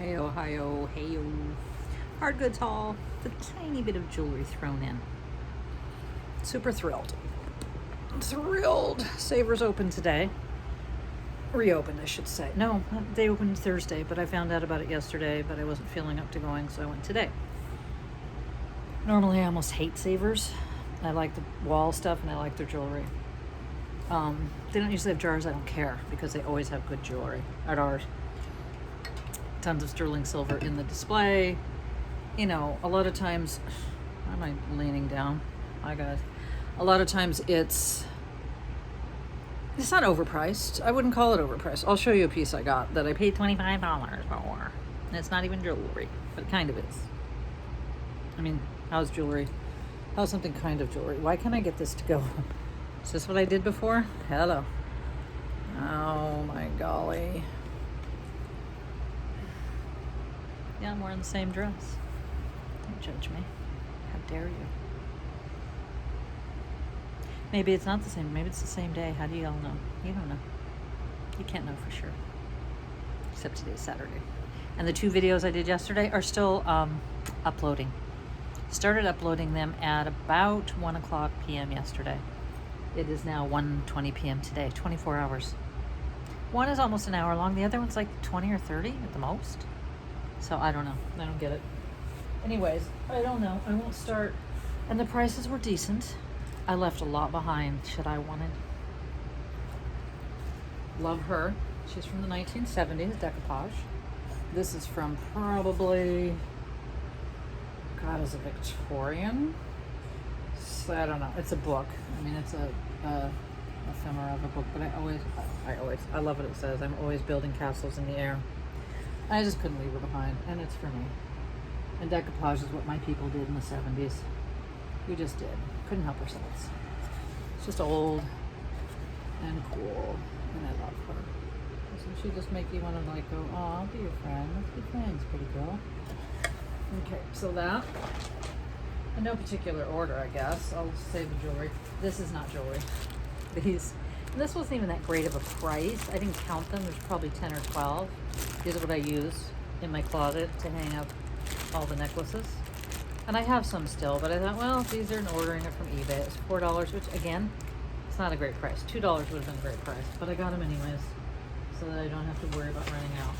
Hey, Ohio, hey, hard goods haul, with a tiny bit of jewelry thrown in. Super thrilled. Thrilled. Savers opened today. Reopened, I should say. No, they opened Thursday, but I found out about it yesterday, but I wasn't feeling up to going, so I went today. Normally, I almost hate Savers. I like the wall stuff, and I like their jewelry. They don't usually have jars. I don't care, because they always have good jewelry at ours. Tons of sterling silver in the display. You know, a lot of times, why am I leaning down? Hi guys. A lot of times it's not overpriced. I wouldn't call it overpriced. I'll show you a piece I got that I paid $25 for. And it's not even jewelry, but it kind of is. I mean, how's jewelry? How's something kind of jewelry? Why can't I get this to go? Is this what I did before? Hello. Oh my golly. Yeah, I'm wearing the same dress. Don't judge me. How dare you? Maybe it's not the same. Maybe it's the same day. How do you all know? You don't know. You can't know for sure. Except today's Saturday. And the 2 videos I did yesterday are still uploading. Started uploading them at about 1 o'clock p.m. yesterday. It is now 1:20 p.m. today. 24 hours. One is almost an hour long. The other one's like 20 or 30 at the most. So I don't know. I don't get it. Anyways, I don't know. I won't start. And the prices were decent. I left a lot behind. Should I wanted? Love her. She's from the 1970s, decoupage. This is from probably, God, is it Victorian? So, I don't know. It's a book. I mean, it's a ephemera of a book, but I love what it says. I'm always building castles in the air. I just couldn't leave her behind, and it's for me. And decoupage is what my people did in the 70s. We just did. Couldn't help ourselves. It's just old and cool, and I love her. Doesn't she just make you want to like go, oh, I'll be your friend. Let's be friends, pretty girl. Okay, so that, in no particular order, I guess. I'll say the jewelry. This is not jewelry. This wasn't even that great of a price. I didn't count them. There's probably 10 or 12. These are what I use in my closet to hang up all the necklaces. And I have some still, but I thought, well, these are ordering it from eBay. It's $4, which again, it's not a great price. $2 would have been a great price, but I got them anyways, so that I don't have to worry about running out.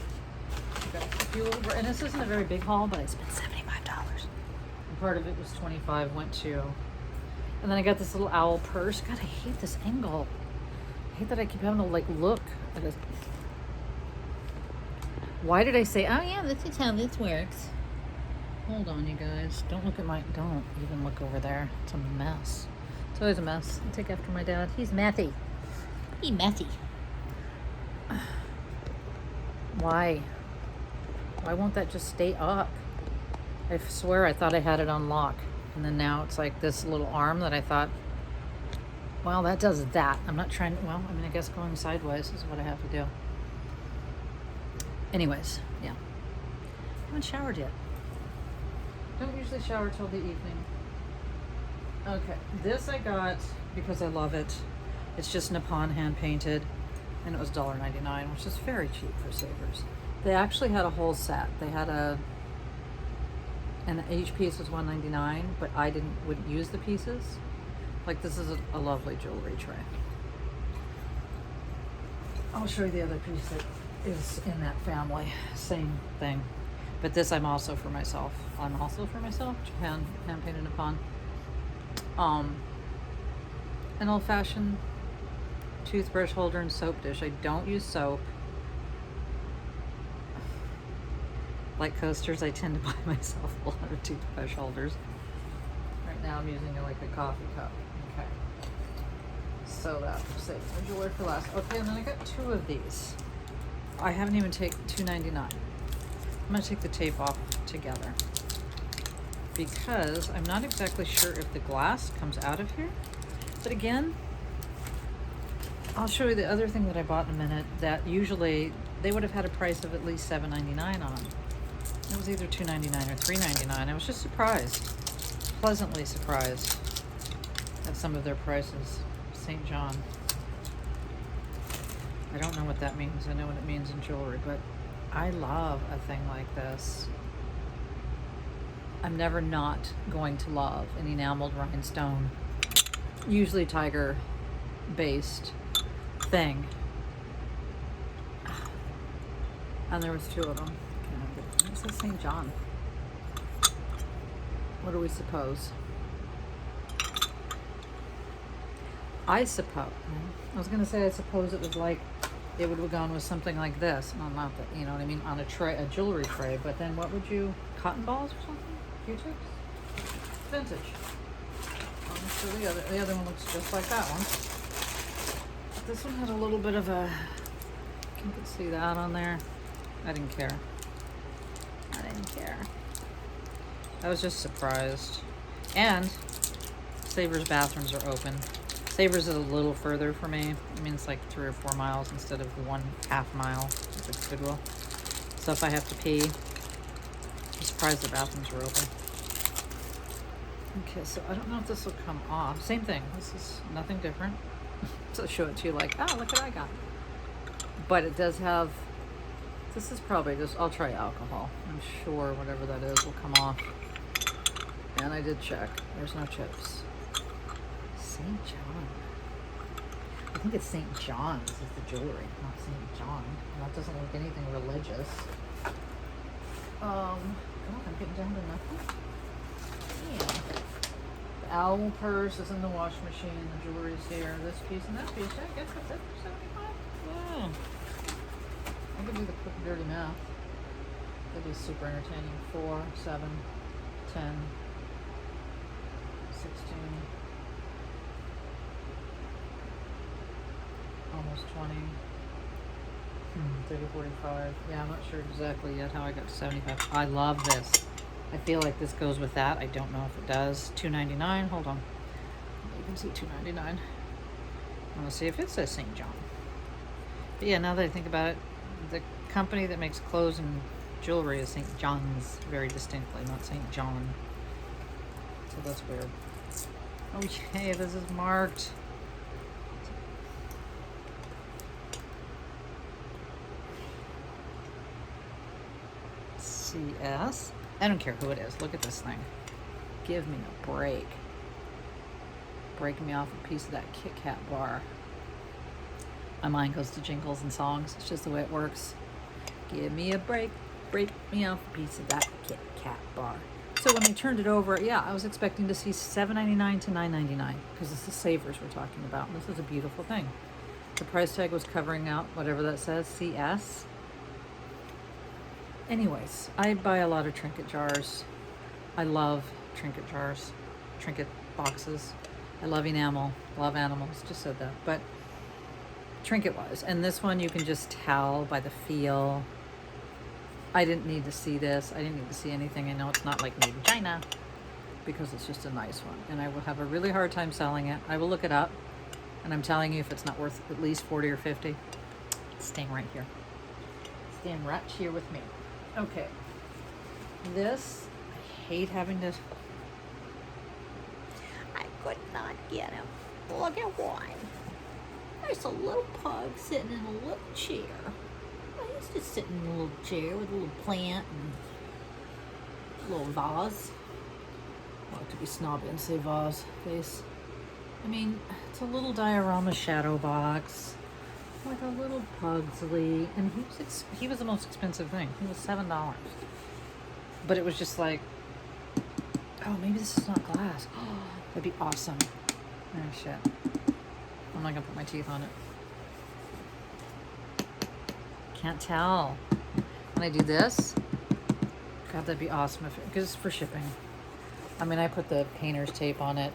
Got a few, and this isn't a very big haul, but I spent $75. And part of it was 25, went to. And then I got this little owl purse. God, I hate this angle. I hate that I keep having to like look at this. Why did I say, oh yeah, this is how this works? Hold on, you guys. Don't even look over there. It's a mess. It's always a mess. I take after my dad. He's methy. He's methy. Why? Why won't that just stay up? I swear I thought I had it on lock. And then now it's like this little arm that I thought, well, that does that. I'm not trying to, well, I mean, I guess going sideways is what I have to do. Anyways, yeah. I haven't showered yet. Don't usually shower till the evening. Okay, this I got because I love it. It's just Nippon hand painted, and it was $1.99, which is very cheap for Savers. They actually had a whole set. They had and each piece was $1.99, but I wouldn't use the pieces. Like, this is a lovely jewelry tray. I'll show you the other piece that is in that family. Same thing. But this I'm also for myself. Hand painted Nippon. An old-fashioned toothbrush holder and soap dish. I don't use soap. Like coasters, I tend to buy myself a lot of toothbrush holders. Right now I'm using it like a coffee cup. Okay. So that saves my jewelry for last. Okay, and then I got 2 of these. I haven't even taken $2.99. I'm gonna take the tape off together because I'm not exactly sure if the glass comes out of here. But again, I'll show you the other thing that I bought in a minute that usually they would have had a price of at least $7.99 on. It was either $2.99 or $3.99. I was just surprised, pleasantly surprised at some of their prices. St. John. I don't know what that means. I know what it means in jewelry, but I love a thing like this. I'm never not going to love an enameled rhinestone, usually tiger based thing. And there was 2 of them. It says St. John. What do we suppose? I suppose, I was going to say, I suppose it was like, it would have gone with something like this. Well, not that, you know what I mean, on a tray, a jewelry tray. But then what would you, cotton balls or something? Q-tips? Vintage. So the other one looks just like that one. But this one has a little bit of a, you can see that on there. I didn't care. I didn't care. I was just surprised. And Savers bathrooms are open. Savers is a little further for me. I mean, it's like 3 or 4 miles instead of 1/2 mile, if it's Goodwill. So if I have to pee, I'm surprised the bathrooms are open. Okay, so I don't know if this will come off. Same thing. This is nothing different. So show it to you like, oh, look what I got. But it does have, this is probably just, I'll try alcohol. I'm sure whatever that is will come off. And I did check. There's no chips. St. John. I think it's St. John's is the jewelry, not St. John. That doesn't look anything religious. God, I'm getting down to nothing. Yeah. The owl purse is in the wash machine. The jewelry's here. This piece and that piece. I guess that's it for 75. Yeah. I could do the quick dirty math. That'd be super entertaining. 4, 7, 10, 16. Almost 20. 30, 45. Yeah, I'm not sure exactly yet how I got to 75. I love this. I feel like this goes with that. I don't know if it does. $2.99. Hold on. You can see $2.99. I want to see if it says St. John. But yeah, now that I think about it, the company that makes clothes and jewelry is St. John's, very distinctly, not St. John. So that's weird. Okay, this is marked. CS. I don't care who it is. Look at this thing. Give me a break. Breaking me off a piece of that Kit Kat bar. My mind goes to jingles and songs. It's just the way it works. Give me a break. Break me off a piece of that Kit Kat bar. So when I turned it over, yeah, I was expecting to see $7.99 to $9.99 because it's the Savers we're talking about. And this is a beautiful thing. The price tag was covering out whatever that says, CS. Anyways, I buy a lot of trinket jars. I love trinket jars, trinket boxes. I love enamel, love animals, just said that. But trinket wise, and this one you can just tell by the feel. I didn't need to see this. I didn't need to see anything. I know it's not like made in China because it's just a nice one. And I will have a really hard time selling it. I will look it up. And I'm telling you, if it's not worth at least 40 or 50, it's staying right here. Staying right here with me. Okay. This, I hate having to... I could not get him. Look at one. There's a little pug sitting in a little chair. He's just sitting in a little chair with a little plant and a little vase. I like to be snobby and say vase face. I mean, it's a little diorama shadow box with a little Pugsley, and he was the most expensive thing. He was $7, but it was just like, oh, maybe this is not glass. Oh, that'd be awesome. Oh shit! I'm not gonna put my teeth on it. Can't tell. When I do this, God, that'd be awesome because it's for shipping. I mean, I put the painter's tape on it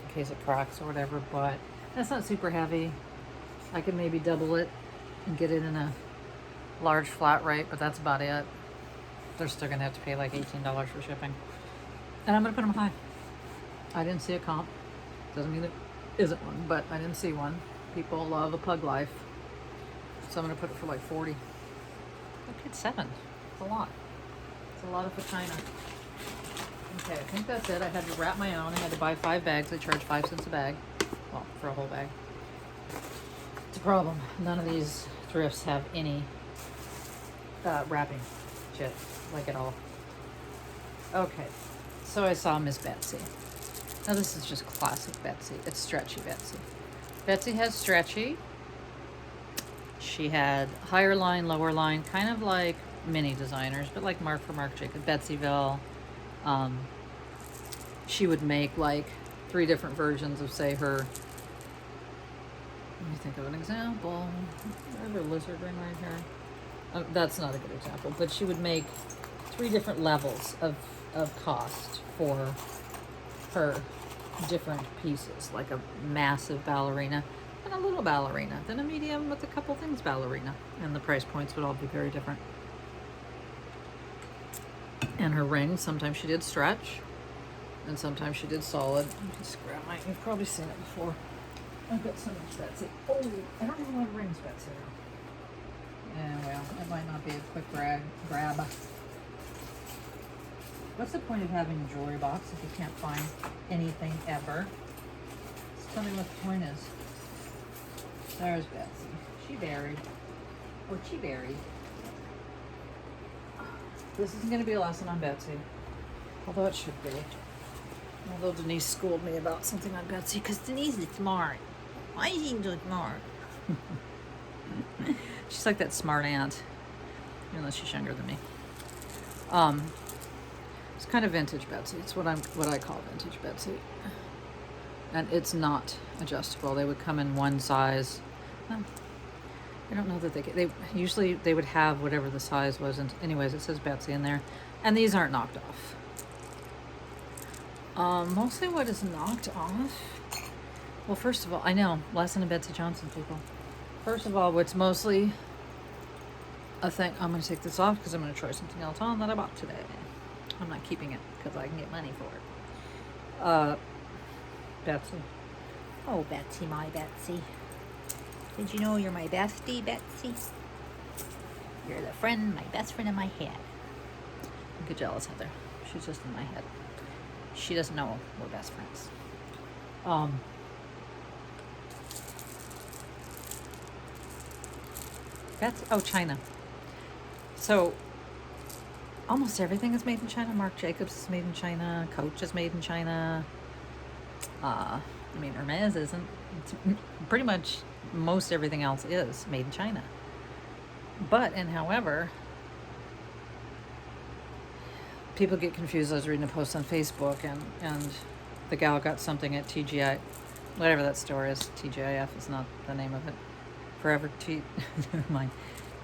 in case it cracks or whatever, but that's not super heavy. I could maybe double it and get it in a large flat rate, but that's about it. They're still gonna have to pay like $18 for shipping. And I'm gonna put them high. I didn't see a comp. Doesn't mean there isn't one, but I didn't see one. People love a pug life. So I'm gonna put it for like 40. I paid $7. It's a lot. It's a lot of vagina. Okay, I think that's it. I had to wrap my own. I had to buy 5 bags. They charge 5 cents a bag. Well, for a whole bag. It's a problem. None of these thrifts have any wrapping shit, like it all. Okay, so I saw Miss Betsy. Now this is just classic Betsy. It's stretchy Betsy. Betsy has stretchy. She had higher line, lower line, kind of like mini designers, but like Mark Jacob, Betsyville. She would make like 3 different versions of, say, her. Let me think of an example. I have a lizard ring right here. That's not a good example, but she would make 3 different levels of cost for her different pieces, like a massive ballerina and a little ballerina, then a medium with a couple things ballerina, and the price points would all be very different. And her rings, sometimes she did stretch, and sometimes she did solid. Let me just grab my, you've probably seen it before. I've got so much Betsy. Oh, I don't have a lot of rings, Betsy. Yeah, well, it might not be a quick grab. What's the point of having a jewelry box if you can't find anything ever? Just tell me what the point is. There's Betsy. She buried. Or she buried. This isn't going to be a lesson on Betsy. Although it should be. Although Denise schooled me about something on Betsy, because Denise is smart. Why is she so smart? She's like that smart aunt. Even though she's younger than me. It's kind of vintage Betsy. It's what I call vintage Betsy. And it's not adjustable. They would come in one size. I don't know that they usually they would have whatever the size was. And anyways, it says Betsy in there. And these aren't knocked off. Mostly what is knocked off. Well, first of all, I know, lesson of Betsy Johnson, people. First of all, what's mostly a thing, I'm going to take this off because I'm going to try something else on that I bought today. I'm not keeping it because I can get money for it. Betsy. Oh, Betsy, my Betsy. Did you know you're my bestie, Betsy? You're the friend, my best friend in my head. Don't get jealous, Heather. She's just in my head. She doesn't know we're best friends. China. So, almost everything is made in China. Marc Jacobs is made in China. Coach is made in China. Hermes isn't. Pretty much most everything else is made in China. However, people get confused. I was reading a post on Facebook, and the gal got something at TGI, whatever that store is. TGIF is not the name of it. Forever never mind.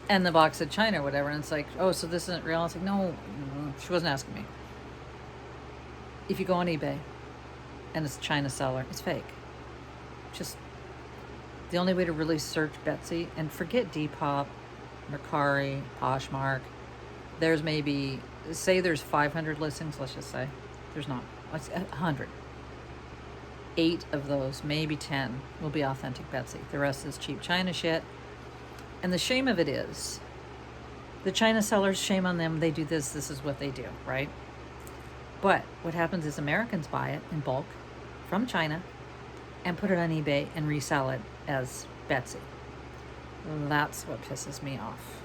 And the box said China or whatever, and it's like, oh, so this isn't real? I was like, no, she wasn't asking me. If you go on eBay and it's a China seller, it's fake. Just the only way to really search Betsy, and forget Depop, Mercari, Poshmark. There's maybe, say there's 500 listings, let's just say. There's not. Let's 100. 8 of those, maybe 10, will be authentic Betsy. The rest is cheap China shit. And the shame of it is, the China sellers, shame on them, they do this is what they do, right? But what happens is Americans buy it in bulk from China and put it on eBay and resell it as Betsy. That's what pisses me off.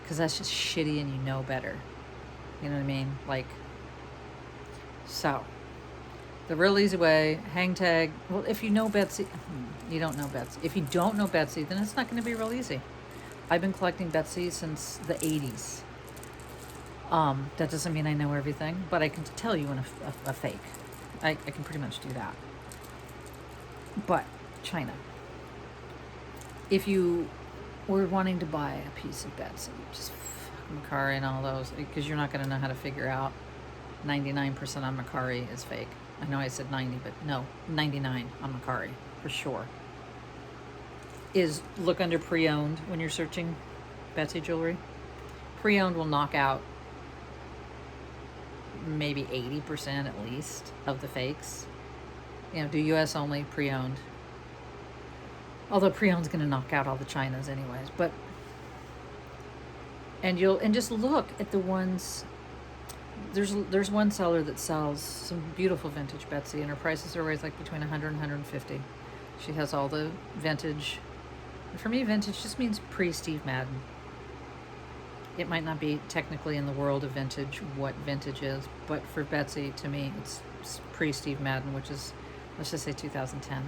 Because that's just shitty and you know better. You know what I mean? So, the real easy way, hang tag. Well, if you know Betsy, you don't know Betsy. If you don't know Betsy, then it's not going to be real easy. I've been collecting Betsy since the 80s. That doesn't mean I know everything, but I can tell you when a fake. I can pretty much do that. But China. If you were wanting to buy a piece of Betsy, just fuck Mercari and all those, because you're not going to know how to figure out 99% on Mercari is fake. I know I said 90, but no, 99 on Mercari, for sure. Is look under pre-owned when you're searching Betsy jewelry. Pre-owned will knock out maybe 80% at least of the fakes. Do US only, pre-owned. Although pre-owned's going to knock out all the Chinas anyways. And just look at the ones. There's one seller that sells some beautiful vintage Betsy, and her prices are always like between 100 and 150. She has all the vintage. And for me, vintage just means pre-Steve Madden. It might not be technically in the world of vintage what vintage is, but for Betsy, to me, it's pre-Steve Madden, which is, let's just say 2010.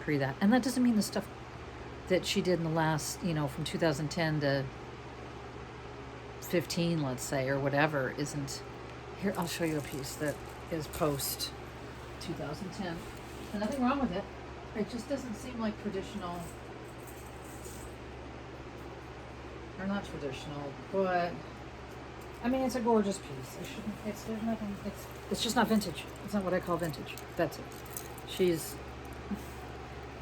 Pre that. And that doesn't mean the stuff that she did in the last, from 2010 to 15, let's say, or whatever, isn't. Here, I'll show you a piece that is post 2010. And nothing wrong with it. It just doesn't seem like traditional, or not traditional, but I mean, it's a gorgeous piece. There's nothing, it's just not vintage. It's not what I call vintage. That's it. She's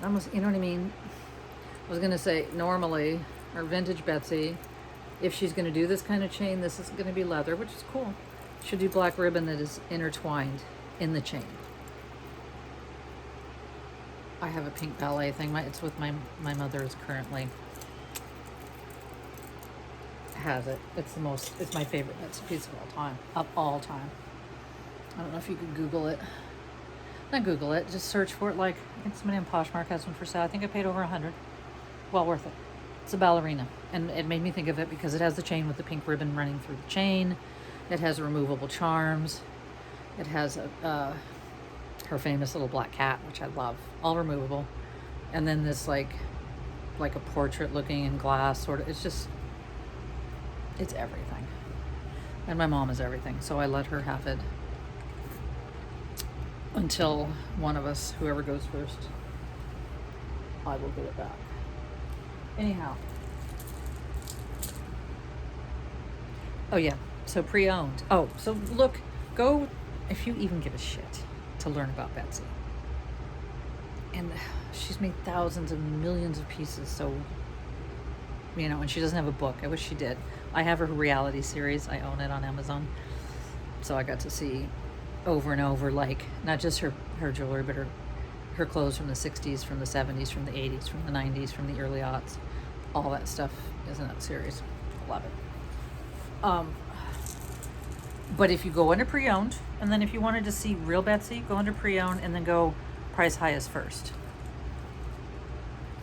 almost, you know what I mean? I was gonna say, normally, our vintage Betsy, if she's gonna do this kind of chain, this is gonna be leather, which is cool. She'll do black ribbon that is intertwined in the chain. I have a pink ballet thing. It's with my mother is currently has it. It's my favorite Betsy piece of all time. I don't know if you could Google it. Not Google it, just search for it. Like, I think somebody on Poshmark has one for sale. I think I paid over $100. Well worth it. It's a ballerina. And it made me think of it because it has the chain with the pink ribbon running through the chain. It has removable charms. It has her famous little black cat, which I love. All removable. And then this like a portrait looking in glass sort of. It's everything. And my mom is everything. So I let her have it until one of us, whoever goes first, I will get it back. Anyhow. Oh yeah, so pre-owned. Oh, so look, go, if you even give a shit, to learn about Betsy. And she's made thousands of millions of pieces, so, and she doesn't have a book. I wish she did. I have her reality series. I own it on Amazon. So I got to see over and over, like, not just her jewelry, but her clothes from the 60s, from the 70s, from the 80s, from the 90s, from the early aughts. All that stuff is in that series. Love it. But if you go under pre-owned, and then if you wanted to see real Betsy, go under pre-owned, and then go price highest first.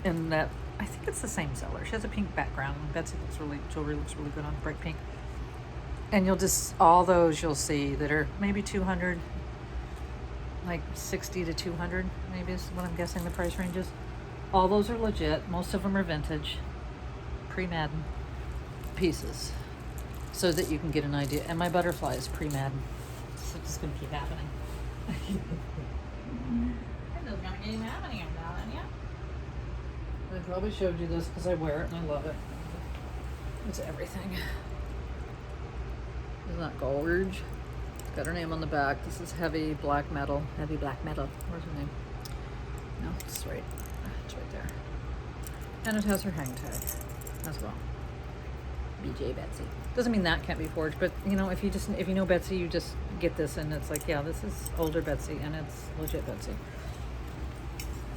And that, I think it's the same seller. She has a pink background. Betsy jewelry looks really good on bright pink. And all those you'll see that are maybe 200, like 60 to 200, maybe is what I'm guessing the price range is. All those are legit. Most of them are vintage, pre-Madden pieces, so that you can get an idea. And my butterfly is pre-Madden. So it's just going to keep happening. It is going to keep happening, darling, yeah? I probably showed you this because I wear it and I love it. It's everything. Isn't that gorge? It's got her name on the back. This is heavy black metal. Heavy black metal. Where's her name? No, it's right. It's right there. And it has her hang tag as well. BJ Betsy. Doesn't mean that can't be forged, but if you know Betsy, you just get this and it's like, yeah, this is older Betsy and it's legit Betsy.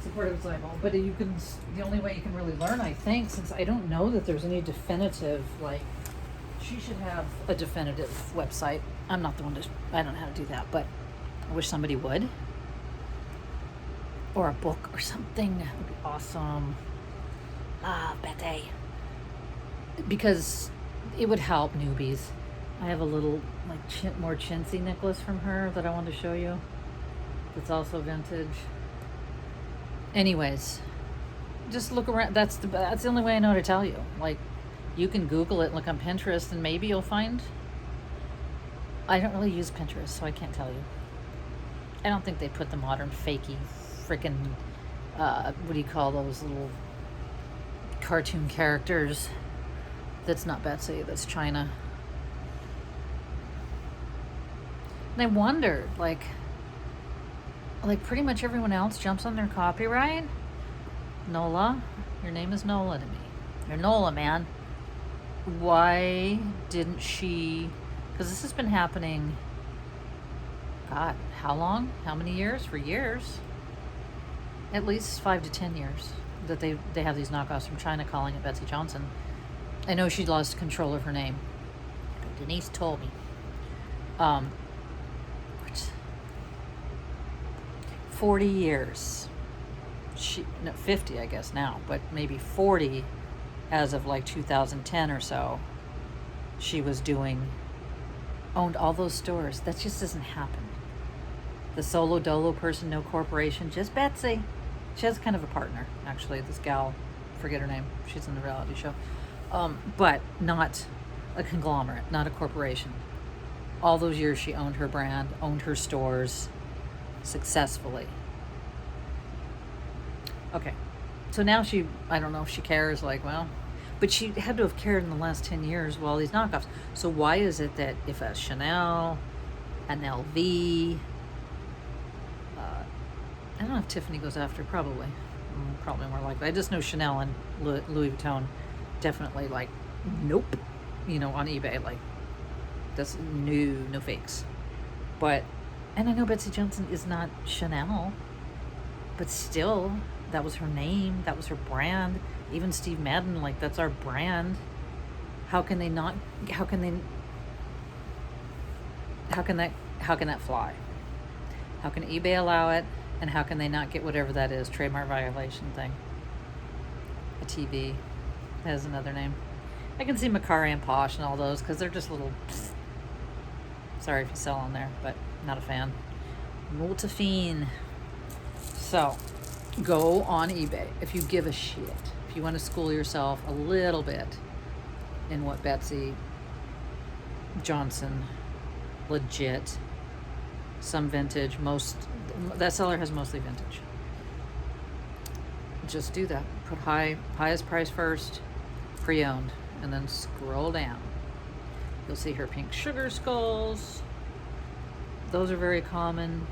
Supportive cycle. But the only way you can really learn, I think, since I don't know that there's any definitive, like, she should have a definitive website. I'm not the one I don't know how to do that, but I wish somebody would. Or a book or something. That would be awesome. Betsy. Because it would help newbies. I have a little, like, more chintzy necklace from her that I want to show you. It's also vintage. Anyways, just look around. That's the only way I know to tell you. Like, you can Google it and look on Pinterest and maybe you'll find. I don't really use Pinterest, so I can't tell you. I don't think they put the modern fakey freaking, what do you call those little cartoon characters? That's not Betsy, that's China. And I wondered, like pretty much everyone else jumps on their copyright. Nola, your name is Nola to me. You're Nola, man. Why didn't she? Because this has been happening, God, how long? How many years? For years. At least 5 to 10 years that they have these knockoffs from China calling it Betsy Johnson. I know she lost control of her name. Denise told me. 40 years. 50, I guess now, but maybe 40 as of like 2010 or so. she was doing, owned all those stores. That just doesn't happen. The solo dolo person, no corporation, just Betsy. She has kind of a partner, actually. This gal, forget her name. She's in the reality show. But not a conglomerate, not a corporation. All those years she owned her brand, owned her stores successfully. Okay. So now she, I don't know if she cares, like, well, but she had to have cared in the last 10 years with all these knockoffs. So why is it that if a Chanel, an LV, I don't know if Tiffany goes after, probably more likely. I just know Chanel and Louis Vuitton definitely, like, nope, on eBay, like, that's no fakes. But, and I know Betsy Johnson is not Chanel, but still, that was her name, that was her brand. Even Steve Madden, like, that's our brand. How can that fly? How can eBay allow it? And how can they not get whatever that is, trademark violation thing? A TV has another name. I can see Macari and Posh and all those because they're just little. Sorry if you sell on there, but not a fan. Not a fiend. So, go on eBay if you give a shit. If you want to school yourself a little bit in what Betsy Johnson, legit, some vintage, that seller has mostly vintage. Just do that. Put highest price first, pre-owned, and then scroll down. You'll see her pink sugar skulls. Those are very common.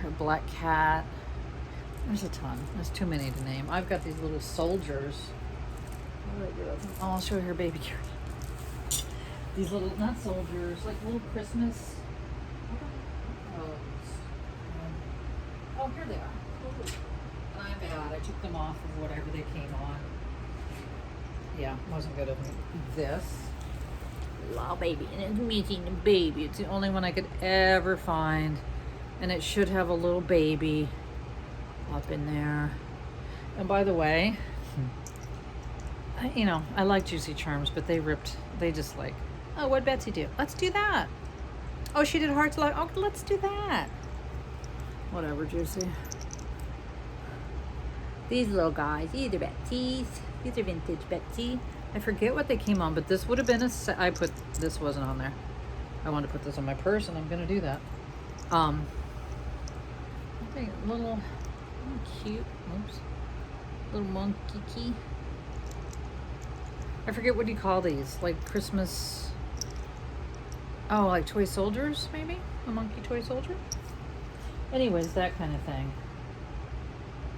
Her black cat. There's a ton. There's too many to name. I've got these little soldiers. What do I do with them? Oh, I'll show you her baby carry. These little, not soldiers, like little Christmas. Oh, here they are. I'm bad. I took them off of whatever they came on. Yeah, wasn't good of me. This. Oh, baby. And it's missing the baby. It's the only one I could ever find. And it should have a little baby up in there. And by the way, I like Juicy Charms, but they just like, oh, what'd Betsy do? Let's do that. Oh, she did Hearts Like, oh, let's do that. Whatever, Juicy. These little guys, these are Betsy's. These are vintage Betsy. I forget what they came on, but this would have been this wasn't on there. I wanted to put this on my purse, and I'm going to do that. I think little cute, oops, little monkey key. I forget what you call these, like Christmas, oh, like toy soldiers, maybe? A monkey toy soldier? Anyways, that kind of thing.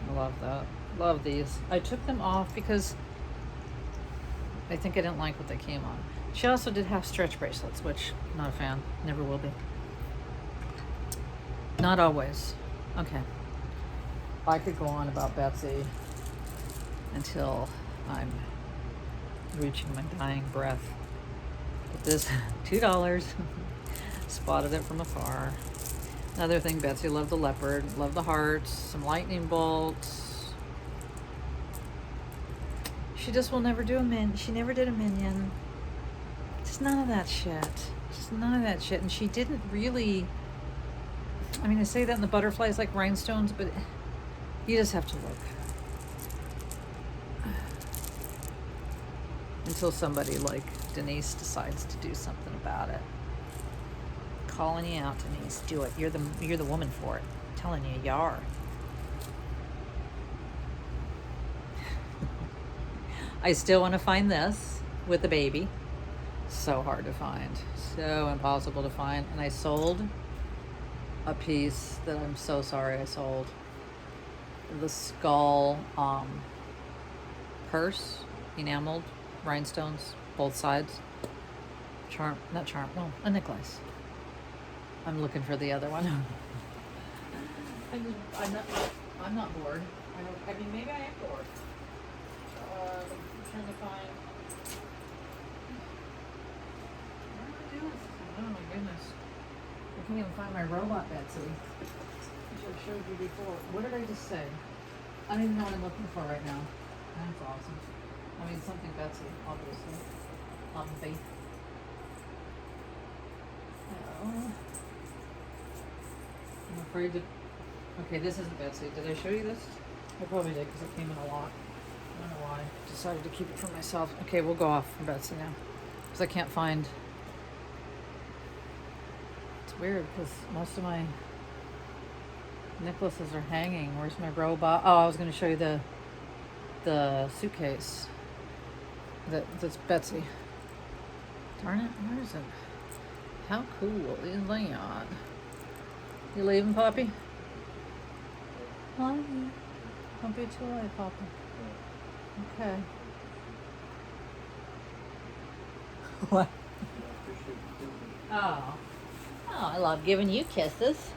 I love that. Love these. I took them off because I think I didn't like what they came on. She also did have stretch bracelets, which I'm not a fan. Never will be. Not always. Okay. I could go on about Betsy until I'm reaching my dying breath. But this, $2. Spotted it from afar. Another thing, Betsy loved the leopard, loved the hearts, some lightning bolts. She just will never do a minion. She never did a minion. Just none of that shit. Just none of that shit. And she didn't really, I mean, I say that in the butterflies like rhinestones, but you just have to look. Until somebody like Denise decides to do something about it. Calling you out, Denise. Do it. You're the woman for it. I'm telling you, you are. I still want to find this with the baby. So hard to find. So impossible to find. And I sold a piece that I'm so sorry I sold. The skull purse, enameled, rhinestones, both sides. A necklace. I'm looking for the other one. I'm not bored. I mean, maybe I am bored. I'm trying to find. What am I doing? Oh my goodness. I can't even find my robot Betsy, which I showed you before. What did I just say? I don't even know what I'm looking for right now. That's awesome. I mean, something Betsy, obviously. comfy. Oh. I'm afraid to. Okay, this isn't Betsy. Did I show you this? I probably did because it came in a lot. I don't know why. I decided to keep it for myself. Okay, we'll go off from Betsy now because I can't find. It's weird because most of my necklaces are hanging. Where's my robot? Oh, I was going to show you the suitcase. That's Betsy. Darn it, where is it? How cool is that? You leaving, Poppy? Hi. Don't be too late, Poppy. Okay. What? Oh. Oh, I love giving you kisses.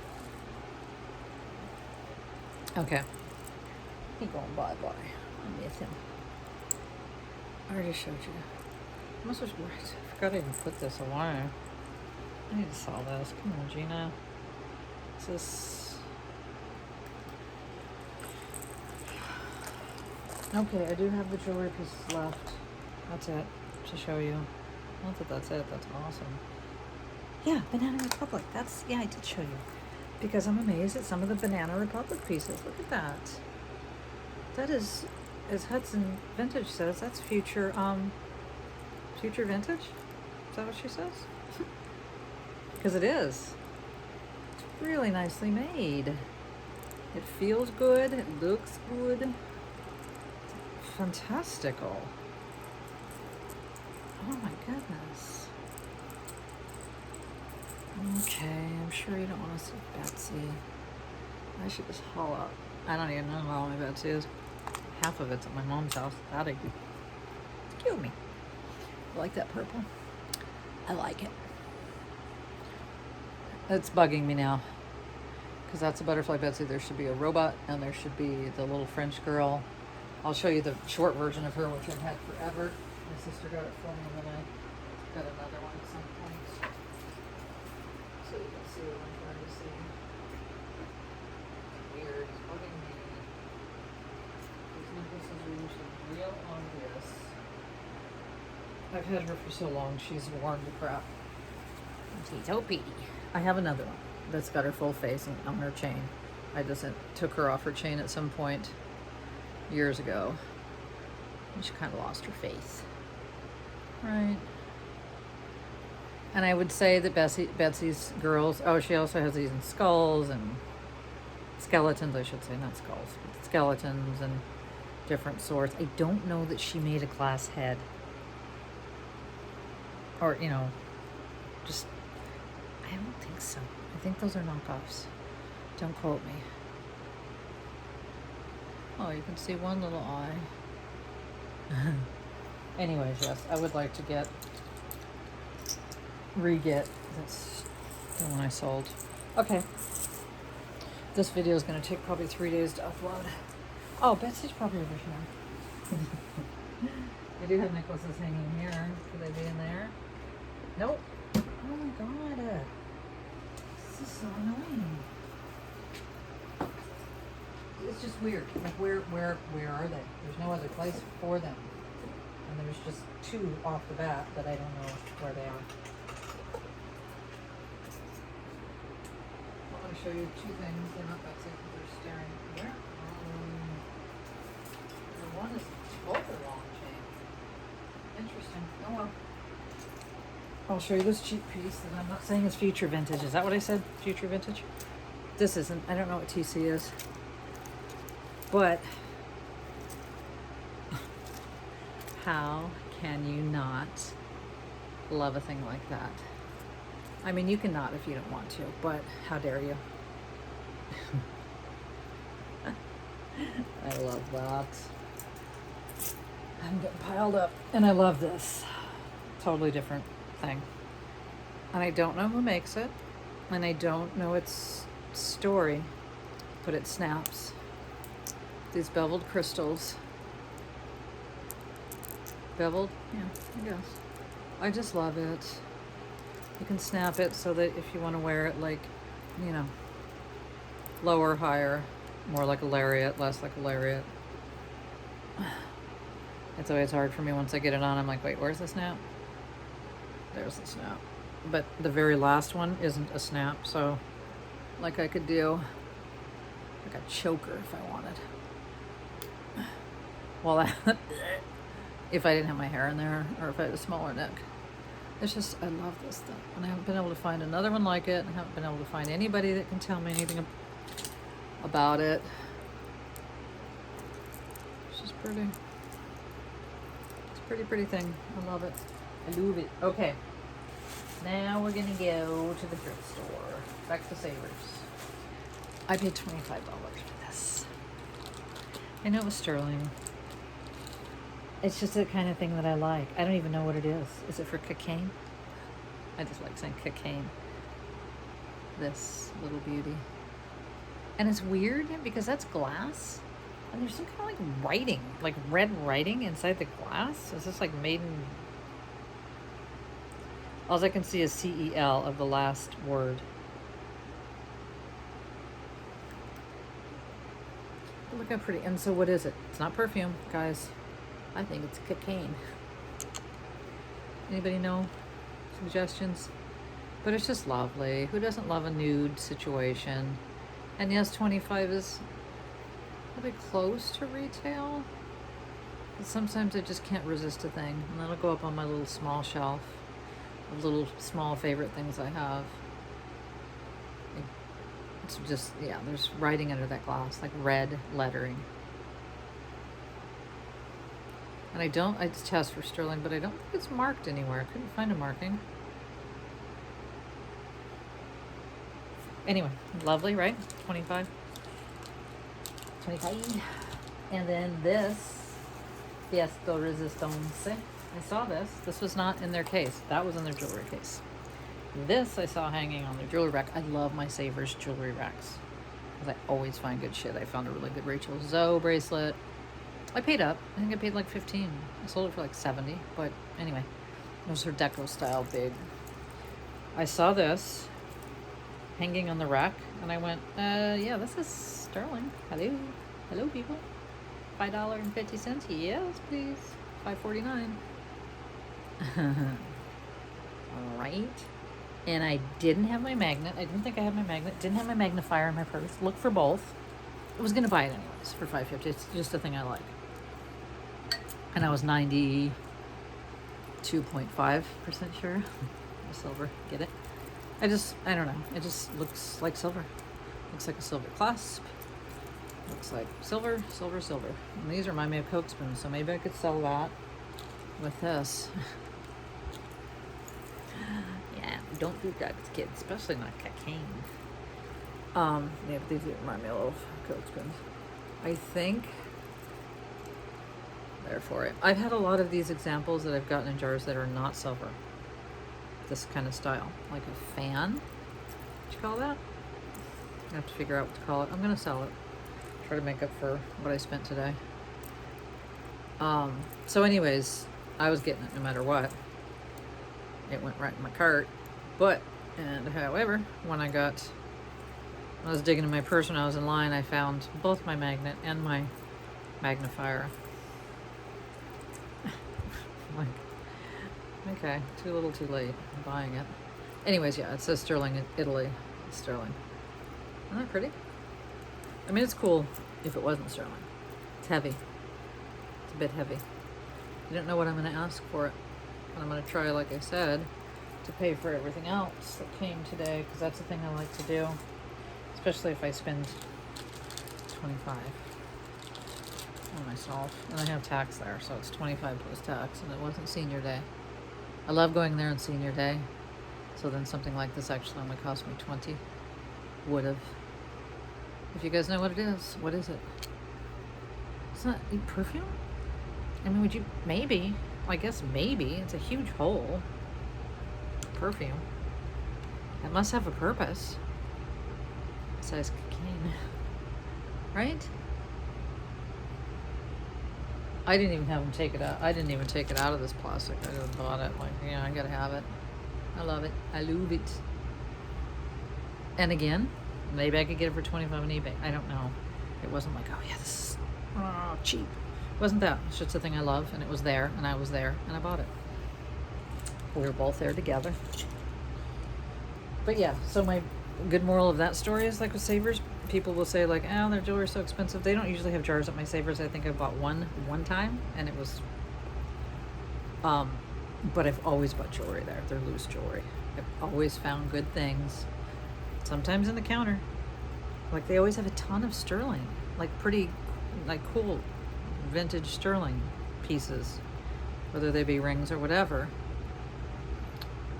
Okay. He going bye-bye. I miss him. I already showed you. I forgot to even put this away. I need to sell this. Come on, Gina. Is this... Okay, I do have the jewelry pieces left. That's it to show you. Not that that's it. That's awesome. Yeah, Banana Republic. Yeah, I did show you. Because I'm amazed at some of the Banana Republic pieces. Look at that. That is, as Hudson Vintage says, that's future vintage? Is that what she says? Because it is. It's really nicely made. It feels good. It looks good. Fantastical. Oh my goodness. Okay, I'm sure you don't want to see Betsy. I should just haul up. I don't even know how my Betsy is. Half of it's at my mom's house. That'd kill me. I like that purple. I like it. It's bugging me now. Because that's a butterfly Betsy. There should be a robot and there should be the little French girl. I'll show you the short version of her, which I've had forever. My sister got it for me and then I got another one at some point. So you can see what I'm trying to see. Weird. It's bugging me. These necklaces are usually real obvious. I've had her for so long, she's worn to crap. She's so pretty. I have another one that's got her full face on her chain. I just took her off her chain at some point years ago. And she kind of lost her face. Right. And I would say that Betsy's girls, oh, she also has these in skulls and skeletons, I should say, not skulls, but skeletons and different sorts. I don't know that she made a glass head. Or, you know, just, I don't think so. I think those are knockoffs. Don't quote me. Oh, you can see one little eye. Anyways, yes, I would like to re-get. That's the one I sold. Okay. This video is going to take probably 3 days to upload. Oh, Betsy's probably over here. I do have necklaces hanging here. Could they be in there? Nope. Oh my god. This is so annoying. It's just weird. Like where are they? There's no other place for them. And there's just two off the bat that I don't know where they are. I want to show you two things. They're not Betsy because they're staring. Where? The one is both are long chain. Interesting. Oh well. I'll show you this cheap piece that I'm not saying is future vintage. Is that what I said? Future vintage? This isn't. I don't know what TC is. But how can you not love a thing like that? I mean, you can not if you don't want to, but how dare you? I love that. I'm getting piled up, and I love this. Totally different thing. And I don't know who makes it, and I don't know its story, but it snaps. These beveled crystals. Beveled? Yeah, I guess. I just love it. You can snap it so that if you want to wear it like, you know, lower, higher, more like a lariat, less like a lariat. It's always hard for me once I get it on. I'm like, wait, where's the snap? There's the snap. But the very last one isn't a snap, so like I could do like a choker if I wanted. Well, if I didn't have my hair in there, or if I had a smaller neck. It's just, I love this stuff. And I haven't been able to find another one like it. I haven't been able to find anybody that can tell me anything about it. It's just pretty. It's a pretty, pretty thing. I love it. I love it. Okay. Now we're going to go to the thrift store. Back to Savers. I paid $25 for this. I know it was sterling. It's just the kind of thing that I like. I don't even know what it is. Is it for cocaine? I just like saying cocaine. This little beauty. And it's weird because that's glass. And there's some kind of like writing, like red writing inside the glass. Is this like made in... All I can see is CEL of the last word. But look how pretty. And so what is it? It's not perfume, guys. I think it's cocaine. Anybody know suggestions? But it's just lovely. Who doesn't love a nude situation? And yes, 25 is probably close to retail. But sometimes I just can't resist a thing. And that'll go up on my little small shelf of little small favorite things I have. It's just, yeah, there's writing under that glass, like red lettering. And I test for sterling, but I don't think it's marked anywhere. I couldn't find a marking. Anyway, lovely, right? 25. 25. And then this, Fiesta Resistance. I saw this. This was not in their case. That was in their jewelry case. This I saw hanging on their jewelry rack. I love my Savers jewelry racks, because I always find good shit. I found a really good Rachel Zoe bracelet. I paid up. I think I paid like 15. I sold it for like 70. But anyway, it was her deco style big. I saw this hanging on the rack, and I went, yeah, this is sterling. Hello. Hello, people. $5.50. Yes, please. $5.49. All right. And I didn't have my magnet. I didn't think I had my magnet. Didn't have my magnifier in my purse. Looked for both. I was going to buy it anyways for $5.50. It's just a thing I like. And I was 92.5% sure. Silver. Get it? I don't know. It just looks like silver. Looks like a silver clasp. Looks like silver, silver, silver. And these remind me of Coke spoons, so maybe I could sell that with this. Yeah, don't do drugs, kids, especially not cocaine. Yeah, but these remind me a little of Coke spoons. I think, therefore, I've had a lot of these examples that I've gotten in jars that are not silver. This kind of style, like a fan. What you call that? I have to figure out what to call it. I'm gonna sell it. Try to make up for what I spent today. So anyways, I was getting it no matter what. It went right in my cart. However, when I was digging in my purse when I was in line, I found both my magnet and my magnifier. Like, okay, too little too late. I'm buying it. Anyways, yeah, it says sterling in Italy. It's sterling. Isn't that pretty? I mean, it's cool if it wasn't sterling. It's heavy. It's a bit heavy. I don't know what I'm going to ask for it. But I'm going to try, like I said, to pay for everything else that came today, because that's the thing I like to do. Especially if I spend $25 on myself. And I have tax there, so it's $25 plus tax, and it wasn't senior day. I love going there on senior day. So then something like this actually only cost me $20. Would have. If you guys know what it is, what is it? It's not perfume? I mean, would you? Maybe. I guess maybe. It's a huge hole. Perfume. It must have a purpose. Besides cocaine. Right? I didn't even have them take it out. I didn't even take it out of this plastic. I just bought it. Like, yeah, I gotta have it. I love it. I love it. And again, maybe I could get it for $25 on eBay. I don't know. It wasn't like, oh yeah, this is cheap. It wasn't that. It's just a thing I love, and it was there, and I was there, and I bought it. We were both there together. But yeah, so my good moral of that story is like with Savers, people will say like, oh, their jewelry's so expensive. They don't usually have jars at my Savers. I think I bought one time, and it was, but I've always bought jewelry there. They're loose jewelry. I've always found good things, sometimes in the counter. Like they always have a ton of sterling, like pretty, like cool vintage sterling pieces, whether they be rings or whatever.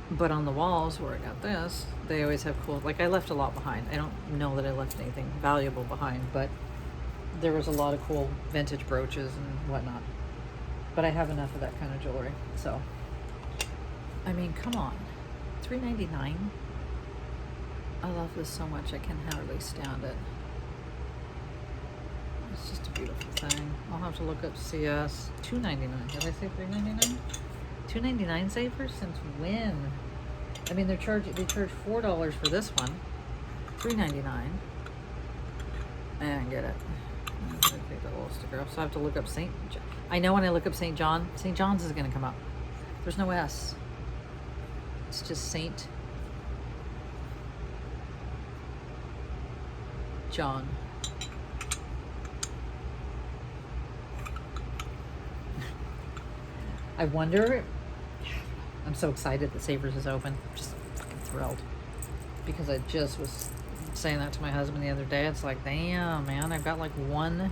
But on the walls where I got this, they always have cool, like I left a lot behind. I don't know that I left anything valuable behind, but there was a lot of cool vintage brooches and whatnot. But I have enough of that kind of jewelry. So, I mean, come on. $3.99? I love this so much, I can hardly stand it. It's just a beautiful thing. I'll have to look up CS. $2.99. Did I say $3.99? $2.99 Savers? Since when? I mean, they charge $4 for this one. $3.99. I didn't get it. I'm gonna take that little sticker off. So I have to look up St. John. I know when I look up St. John, St. John's is going to come up. There's no S. It's just St. John. I wonder. I'm so excited that Savers is open. I'm just fucking thrilled. Because I just was saying that to my husband the other day. It's like, damn, man, I've got like one.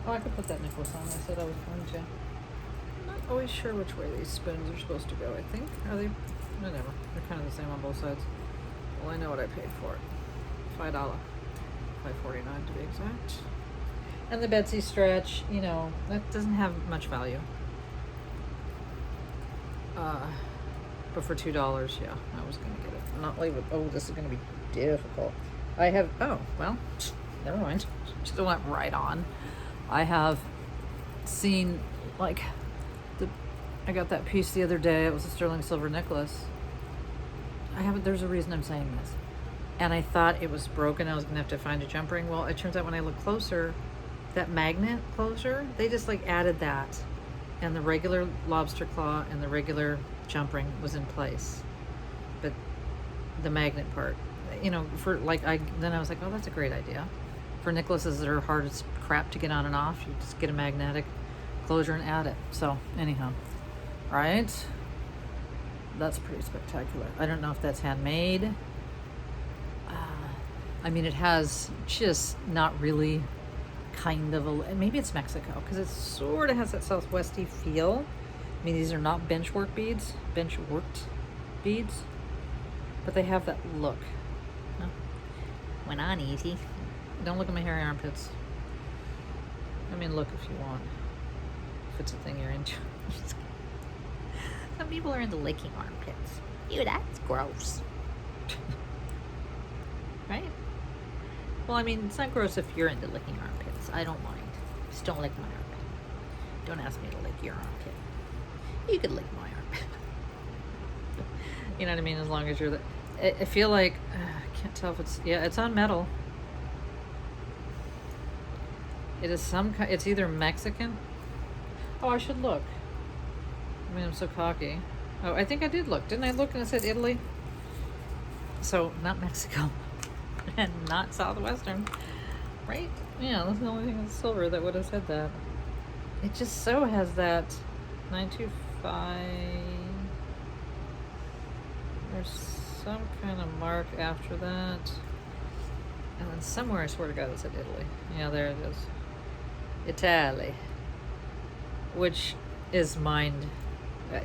Oh, I could put that necklace on. I said I was going to. I'm not always sure which way these spoons are supposed to go, I think. Are they? Whatever. They're kind of the same on both sides. Well, I know what I paid for it. $5. $5.49 to be exact. And the Betsy stretch, you know, that doesn't have much value. But for $2, yeah, I was going to get it. I'm not leaving. Oh, this is going to be difficult. I have, oh, well, never mind. Still went right on. I have seen, like, I got that piece the other day. It was a sterling silver necklace. There's a reason I'm saying this. And I thought it was broken. I was going to have to find a jump ring. Well, it turns out when I look closer, that magnet closure, they just like added that. And the regular lobster claw and the regular jump ring was in place. But the magnet part, you know, for like, then I was like, oh, that's a great idea. For necklaces that are hard as crap to get on and off, you just get a magnetic closure and add it. So anyhow, right? That's pretty spectacular. I don't know if that's handmade. I mean, it has just not really kind of a, maybe it's Mexico, because it sort of has that southwesty feel. I mean, these are not bench worked beads, but they have that look. No. Went on easy. Don't look at my hairy armpits. I mean, look if you want. If it's a thing you're into. Some people are into licking armpits. Ew, that's gross. Right? Well, I mean, it's not gross if you're into licking armpits. I don't mind. Just don't lick my armpit. Don't ask me to lick your armpit. You could lick my armpit. You know what I mean? As long as you're I feel like, I can't tell if it's, yeah, it's on metal. It is some kind, it's either Mexican. Oh, I should look. I mean, I'm so cocky. Oh, I think I did look. Didn't I look and it said Italy? So, not Mexico. And not Southwestern. Right? Yeah, that's the only thing that's silver that would have said that. It just so has that 925. There's some kind of mark after that. And then somewhere, I swear to God, it said Italy. Yeah, there it is. Italy. Which is mind,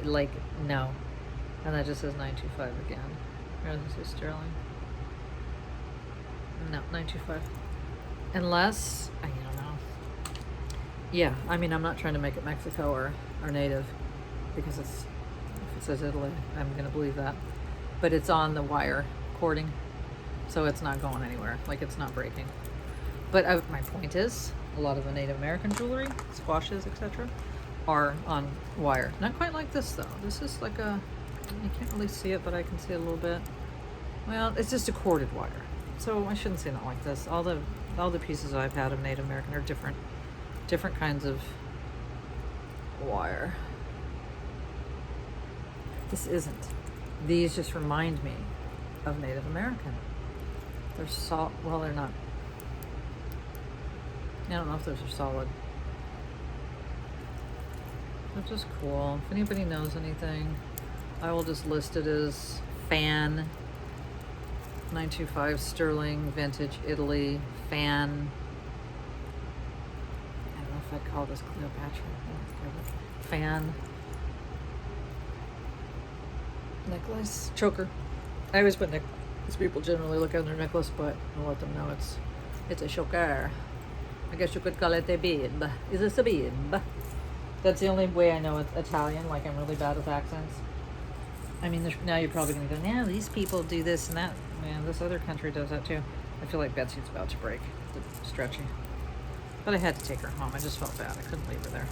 like, no. And that just says 925 again. Or does it say sterling? No, 925. Unless, I don't know. Yeah, I mean, I'm not trying to make it Mexico or native, because if it says Italy, I'm going to believe that. But it's on the wire cording, so it's not going anywhere. Like, it's not breaking. But my point is, a lot of the Native American jewelry, squashes, etc., are on wire. Not quite like this, though. This is like a, you can't really see it, but I can see it a little bit. Well, it's just a corded wire. So I shouldn't say not like this. All the pieces I've had of Native American are different kinds of wire. This isn't. These just remind me of Native American. They're well, they're not. I don't know if those are solid. They're just cool. If anybody knows anything, I will just list it as fan 925 sterling vintage Italy fan. I don't know if I'd call this Cleopatra. Fan necklace choker. I always put necklace. People generally look at their necklace, but I'll let them know it's a choker. I guess you could call it a bead. Is this a bead? That's the only way I know it's Italian. Like, I'm really bad with accents. I mean, now you're probably going to go, yeah, these people do this and that. Man, this other country does that too. I feel like Betsy's about to break. It's stretchy. But I had to take her home. I just felt bad. I couldn't leave her there.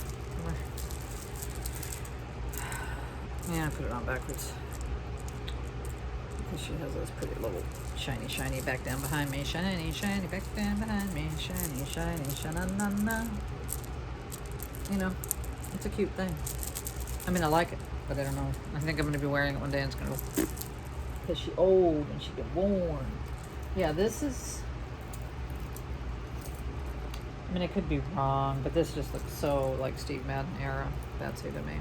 Yeah, I put it on backwards. Because she has those pretty little shiny back down behind me. Shiny back down behind me. Shiny, sha-na-na-na. You know, it's a cute thing. I mean, I like it, but I don't know. I think I'm going to be wearing it one day and it's going to go, because she's old and she get worn. Yeah, this is, I mean, it could be wrong, but this just looks so like Steve Madden era Betsy to me.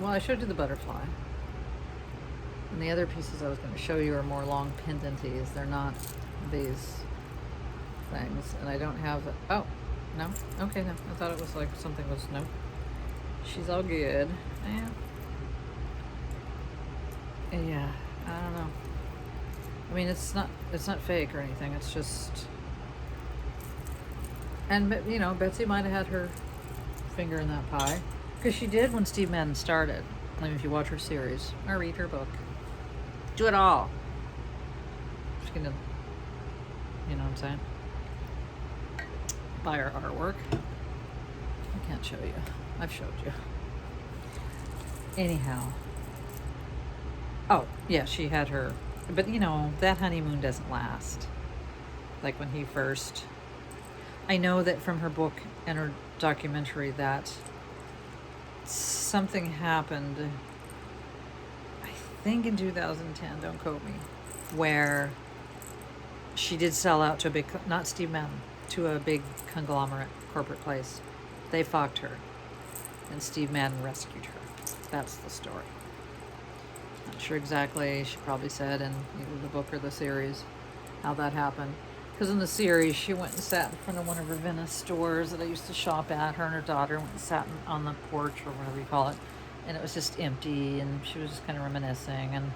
I showed you the butterfly. And the other pieces I was going to show you are more long pendenties. They're not these things. And I don't have, oh, no? Okay, no. I thought it was like something was, no. She's all good. Yeah, I don't know. I mean, it's not fake or anything. It's just, and you know, Betsy might have had her finger in that pie, because she did when Steve Madden started. I mean, if you watch her series or read her book, do it all. She's gonna, you know what I'm saying? Buy her artwork. I can't show you. I've showed you. Anyhow. Oh, yeah, she had her, but you know, that honeymoon doesn't last. Like when he first, I know that from her book and her documentary that something happened, I think in 2010, don't quote me, where she did sell out to a big, not Steve Madden, to a big conglomerate corporate place. They fucked her, and Steve Madden rescued her. That's the story. Not sure exactly. She probably said in either the book or the series how that happened. Because in the series, she went and sat in front of one of her Venice stores that I used to shop at. Her and her daughter went and sat on the porch or whatever you call it, and it was just empty, and she was just kind of reminiscing, and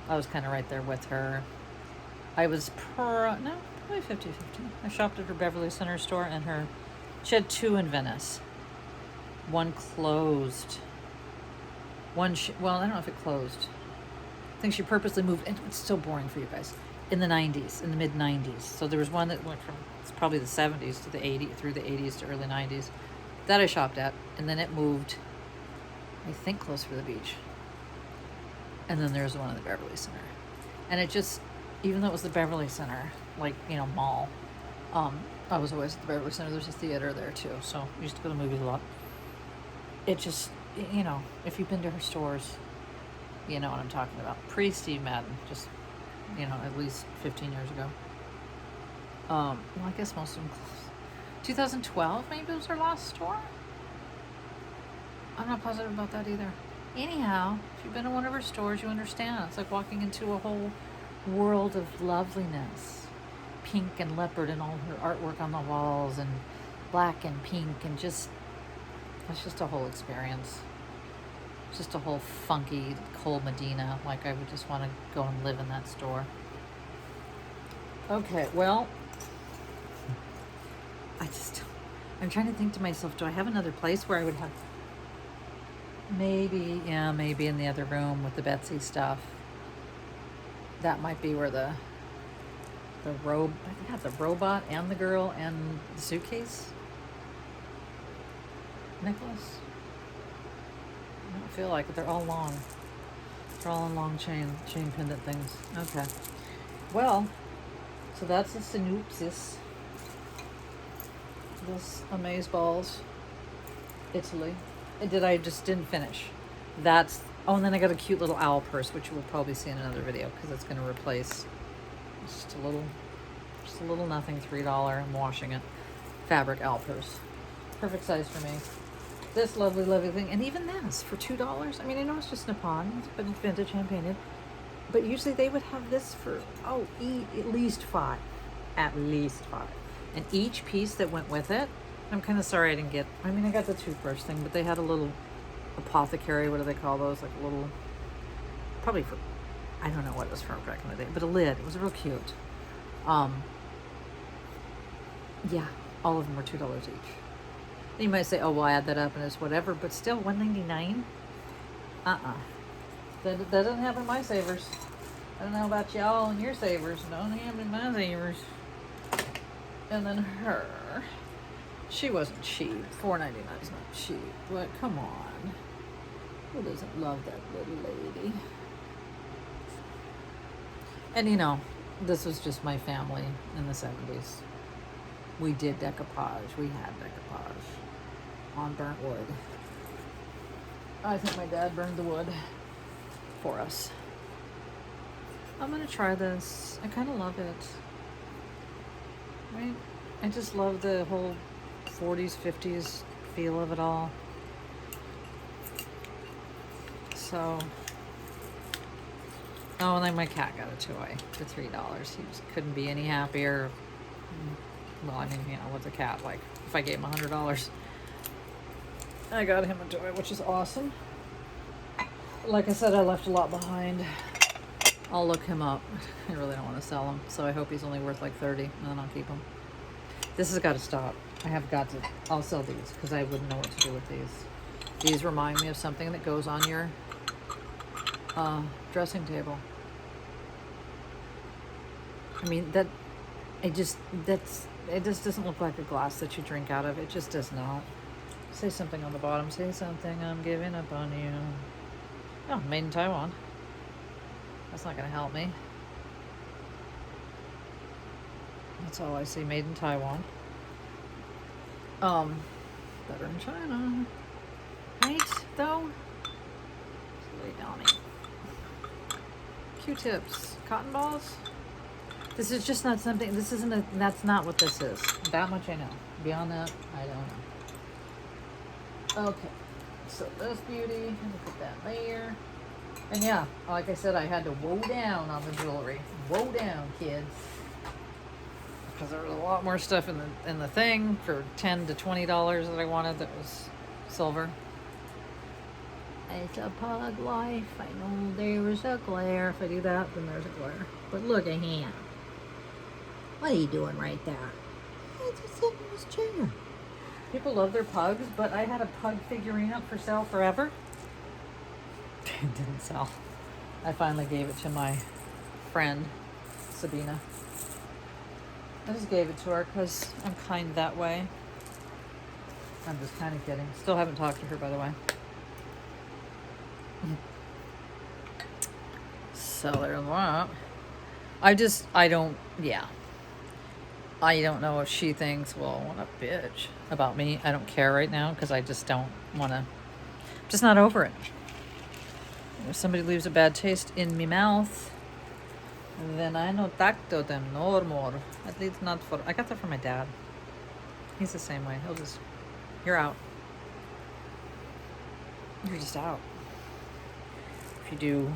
I was kind of right there with her. I was probably 50-50. I shopped at her Beverly Center store, and she had two in Venice. One closed. Well, I don't know if it closed. I think she purposely moved, and it's so boring for you guys, in the 90s, in the mid 90s. So there was one that went from, it's probably the 70s to the 80s, through the 80s to early 90s, that I shopped at, and then it moved, I think, closer to the beach. And then there's one in the Beverly Center. And it just, even though it was the Beverly Center, like, you know, mall, I was always at the Beverly Center. There's a theater there too, so I used to go to movies a lot. It just, you know, if you've been to her stores, you know what I'm talking about. Pre-Steve Madden, just, you know, at least 15 years ago. Well, I guess most of them closed. 2012 maybe was her last store? I'm not positive about that either. Anyhow, if you've been to one of her stores, you understand. It's like walking into a whole world of loveliness. Pink and leopard and all her artwork on the walls, and black and pink, and just, it's just a whole experience. Just a whole funky, cold Medina. Like, I would just want to go and live in that store. Okay, well, I'm trying to think to myself, do I have another place where I would have, maybe in the other room with the Betsy stuff. That might be where the robot and the girl and the suitcase necklace. I don't feel like it. They're all long. They're all on long chain pendant things. Okay. Well, so that's a synopsis. This Amazeballs, Italy. I just didn't finish. That's, oh, and then I got a cute little owl purse, which you will probably see in another video because it's going to replace just a little nothing, $3, I'm washing it, fabric owl purse. Perfect size for me. This lovely, lovely thing, and even this for $2. I mean, I know it's just Nippon, but it's vintage, hand painted. But usually they would have this for, at least $5. At least $5. And each piece that went with it, I'm kind of sorry I didn't get, I mean, I got the toothbrush thing, but they had a little apothecary, what do they call those? Like a little, probably for, I don't know what it was from back in the day, but a lid. It was real cute. Yeah, all of them were $2 each. And you might say, oh, well, I add that up and it's whatever, but still, $1.99? That doesn't happen in my savers. I don't know about y'all and your savers. It don't happen in my savers. And then her, she wasn't cheap. $4.99 is not cheap, but come on. Who doesn't love that little lady? And you know, this was just my family in the 70s. We did decoupage. We had decoupage on burnt wood. I think my dad burned the wood for us. I'm gonna try this. I kind of love it. Right? I just love the whole 40s, 50s feel of it all. So, oh, and then my cat got a toy for $3. He just couldn't be any happier. Well, I mean, you know, what's a cat like? If I gave him $100, I got him a toy, which is awesome. Like I said, I left a lot behind. I'll look him up. I really don't want to sell him, so I hope he's only worth like 30, and then I'll keep him. This has got to stop. I have got to. I'll sell these because I wouldn't know what to do with these. These remind me of something that goes on your dressing table. I mean, it just doesn't look like a glass that you drink out of. It just does not. Say something on the bottom. Say something. I'm giving up on you. Oh, made in Taiwan. That's not going to help me. That's all I see. Made in Taiwan. Better in China. Right? Though? It's really yummy. Q-tips. Cotton balls. This is just not something. This isn't that's not what this is. That much I know. Beyond that, I don't know. Okay. So this beauty. Let me put that there. And yeah, like I said, I had to woe down on the jewelry. Woe down, kids. Because there was a lot more stuff in the thing for $10 to $20 that I wanted that was silver. It's a pug life. I know there is a glare. If I do that, then there's a glare. But look at him. What are you doing right there? He's just sitting in his chair. People love their pugs, but I had a pug figurine up for sale forever. It didn't sell. I finally gave it to my friend, Sabina. I just gave it to her because I'm kind that way. I'm just kind of kidding. Still haven't talked to her, by the way. So there's that. I don't know if she thinks, well, what a bitch about me. I don't care right now because I just don't want to. Just not over it. If somebody leaves a bad taste in me mouth, then I no tacto them no more. At least not for. I got that from my dad. He's the same way. He'll just, you're out. You're just out. If you do,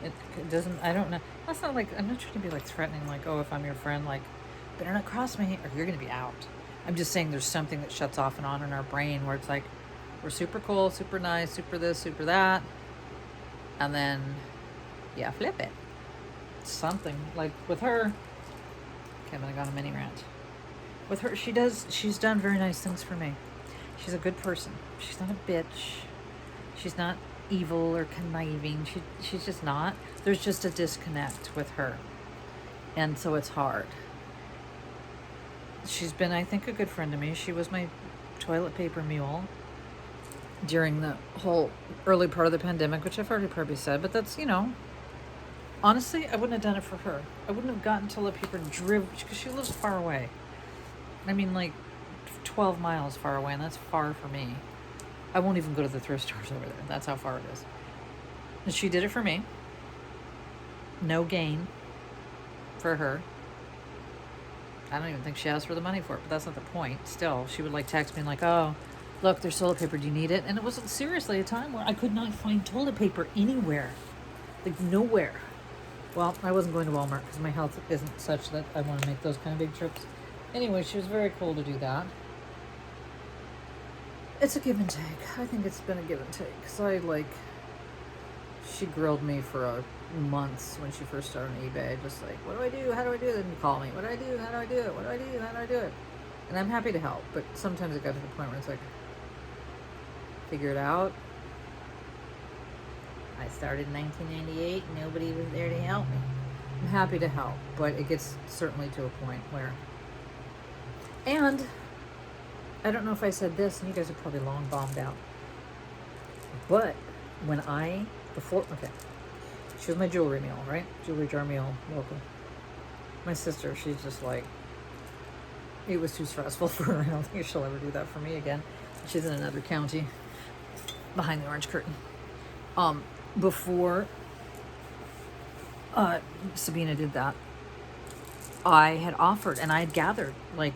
it doesn't. I don't know. That's not like, I'm not trying to be like threatening. Like, oh, if I'm your friend, like, better not cross me or you're gonna be out. I'm just saying there's something that shuts off and on in our brain where it's like we're super cool, super nice, super this, super that. And then, yeah, flip it. Something like with her. Okay, but I got a mini rant. With her, she's done very nice things for me. She's a good person. She's not a bitch. She's not evil or conniving. She's just not. There's just a disconnect with her. And so it's hard. She's been, I think, a good friend to me. She was my toilet paper mule during the whole early part of the pandemic, which I've already probably said, but that's, you know, honestly, I wouldn't have done it for her. I wouldn't have gotten toilet paper driven, because she lives far away. I mean, like 12 miles far away, and that's far for me. I won't even go to the thrift stores over there. That's how far it is. And she did it for me. No gain for her. I don't even think she asked for the money for it, but that's not the point. Still, she would like text me like, oh, look, there's toilet paper. Do you need it? And it was seriously a time where I could not find toilet paper anywhere. Like nowhere. Well, I wasn't going to Walmart because my health isn't such that I want to make those kind of big trips. Anyway, she was very cool to do that. It's a give and take. I think it's been a give and take. Because she grilled me for months when she first started on eBay. Just like, what do I do? How do I do it? And you call me. What do I do? How do I do it? What do I do? How do I do it? And I'm happy to help. But sometimes it got to the point where it's like, figure it out. I started in 1998. Nobody was there to help me. I'm happy to help. But it gets certainly to a point where... And... I don't know if I said this, and you guys are probably long bombed out. But when okay, she was my jewelry meal, right? Jewelry jar meal, local. My sister, she's just like, it was too stressful for her. I don't think she'll ever do that for me again. She's in another county, behind the orange curtain. Before Sabina did that, I had offered, and I had gathered like,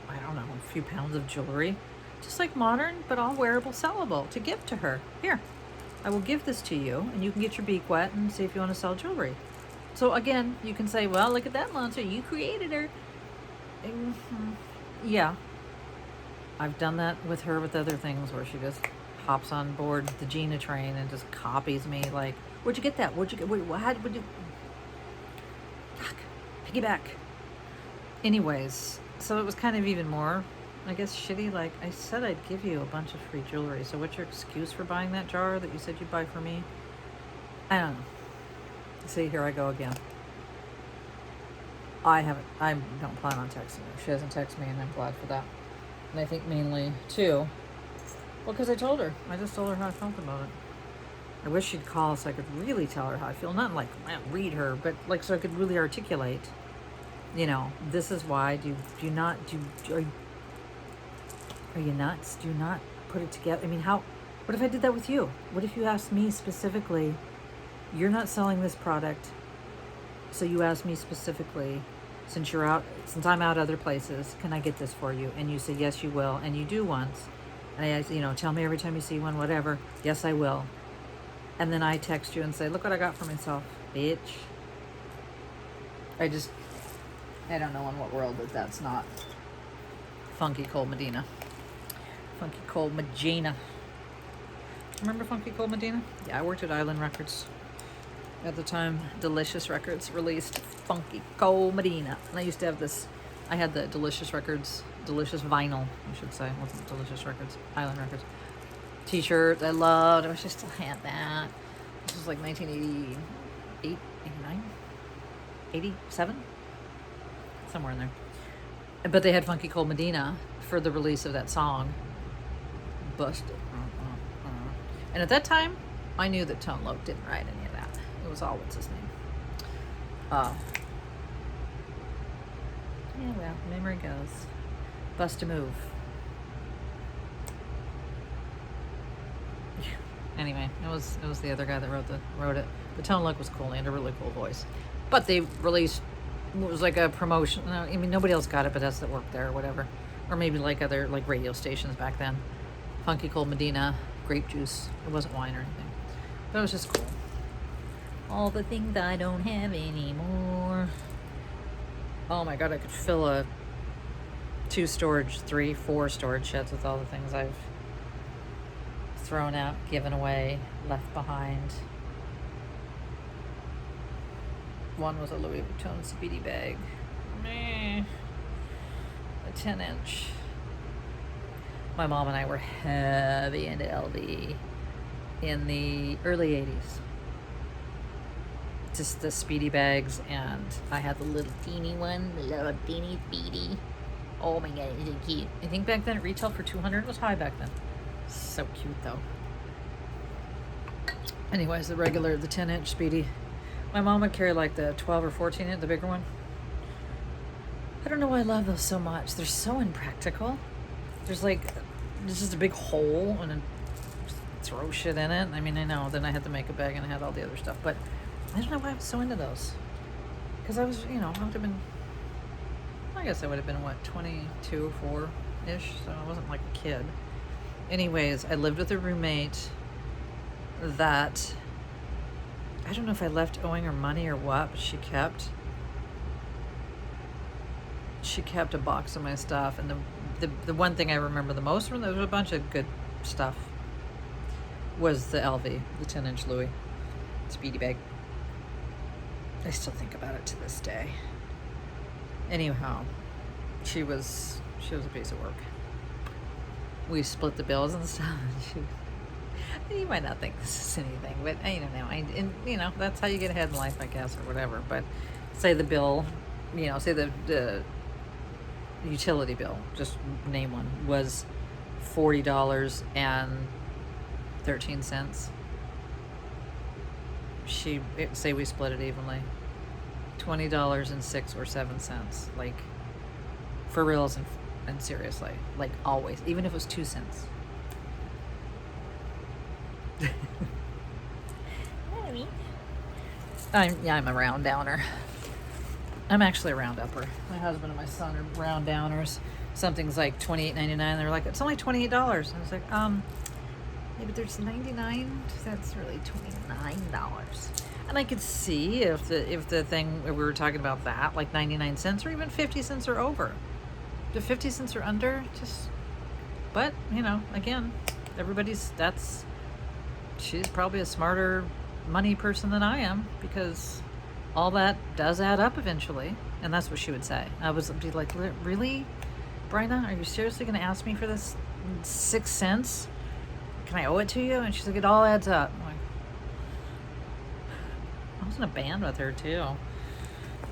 I don't know, a few pounds of jewelry, just like modern, but all wearable, sellable, to give to her. Here, I will give this to you, and you can get your beak wet and see if you want to sell jewelry. So again, you can say, well, look at that monster, you created her. Yeah, I've done that with her with other things where she just hops on board the Gina train and just copies me like, where'd you get that? Where'd you get, would you, piggyback. Anyways, so it was kind of even more, I guess, shitty. Like, I said I'd give you a bunch of free jewelry. So what's your excuse for buying that jar that you said you'd buy for me? I don't know. See, here I go again. I don't plan on texting her. She hasn't texted me, and I'm glad for that. And I think mainly, too, well, because I just told her how I felt about it. I wish she'd call so I could really tell her how I feel. Not like read her, but like so I could really articulate. You know, this is why. Are you nuts? Do you not put it together? I mean, what if I did that with you? What if you asked me specifically, you're not selling this product, so you asked me specifically, since I'm out other places, can I get this for you? And you say, yes, you will. And you do once. And I, tell me every time you see one, whatever. Yes, I will. And then I text you and say, look what I got for myself, bitch. I don't know in what world that's not Funky Cold Medina. Funky Cold Medina. Remember Funky Cold Medina? Yeah, I worked at Island Records. At the time, Delicious Records released Funky Cold Medina. And I used to have I had the Delicious Records, Delicious Vinyl, I should say. It wasn't Delicious Records, Island Records. T-shirts I loved. I wish I still had that. This was like 1988, 89, 87? Somewhere in there. But they had Funky Cold Medina for the release of that song. Busted. And at that time, I knew that Tone Loc didn't write any of that. It was all, what's his name? Yeah, well, memory goes. Bust a move. Anyway, it was the other guy that wrote it. But Tone Loc was cool. He had a really cool voice. But they released, it was like a promotion. I mean, nobody else got it but us that worked there or whatever. Or maybe like other like radio stations back then. Funky Cold Medina, grape juice. It wasn't wine or anything. But it was just cool. All the things I don't have anymore. Oh my God, I could fill a 2 storage, 3, 4 storage sheds with all the things I've thrown out, given away, left behind. One was a Louis Vuitton Speedy bag. A 10-inch. My mom and I were heavy into LV in the early 80s. Just the Speedy bags, and I had the little teeny one, the little teeny Speedy. Oh my God, it's so cute. I think back then it retailed for $200. It was high back then. So cute though. Anyways, the 10-inch Speedy. My mom would carry like the 12 or 14-inch, the bigger one. I don't know why I love those so much. They're so impractical. There's just a big hole and throw shit in it. I mean, I know. Then I had to make a bag and I had all the other stuff. But I don't know why I was so into those. Because I was, I would have been, I guess I would have been, 22, 4-ish. So I wasn't like a kid. Anyways, I lived with a roommate that, I don't know if I left owing her money or what, but she kept a box of my stuff. And the one thing I remember the most from, there was a bunch of good stuff, was the LV, the 10-inch Louis Speedy bag. I still think about it to this day. Anyhow, she was a piece of work. We split the bills and stuff. You might not think this is anything, but I don't know. That's how you get ahead in life, I guess, or whatever. But say the bill, say the utility bill, just name one, was $40.13. Say we split it evenly, $20.06 or 7 cents, like for reals and seriously, like always, even if it was 2 cents. I'm a round downer. I'm actually a round upper. My husband and my son are round downers. Something's like $28.99. They're like, it's only $28. And I was like, yeah, but there's 99. That's really $29. And I could see if the thing we were talking about, that like 99 cents or even 50 cents or over. The 50 cents or under, but again, she's probably a smarter money person than I am, because all that does add up eventually. And that's what she would say. I would be like, really, Bryna, are you seriously going to ask me for this 6 cents? Can I owe it to you? And she's like, it all adds up. I'm like, I was in a band with her too.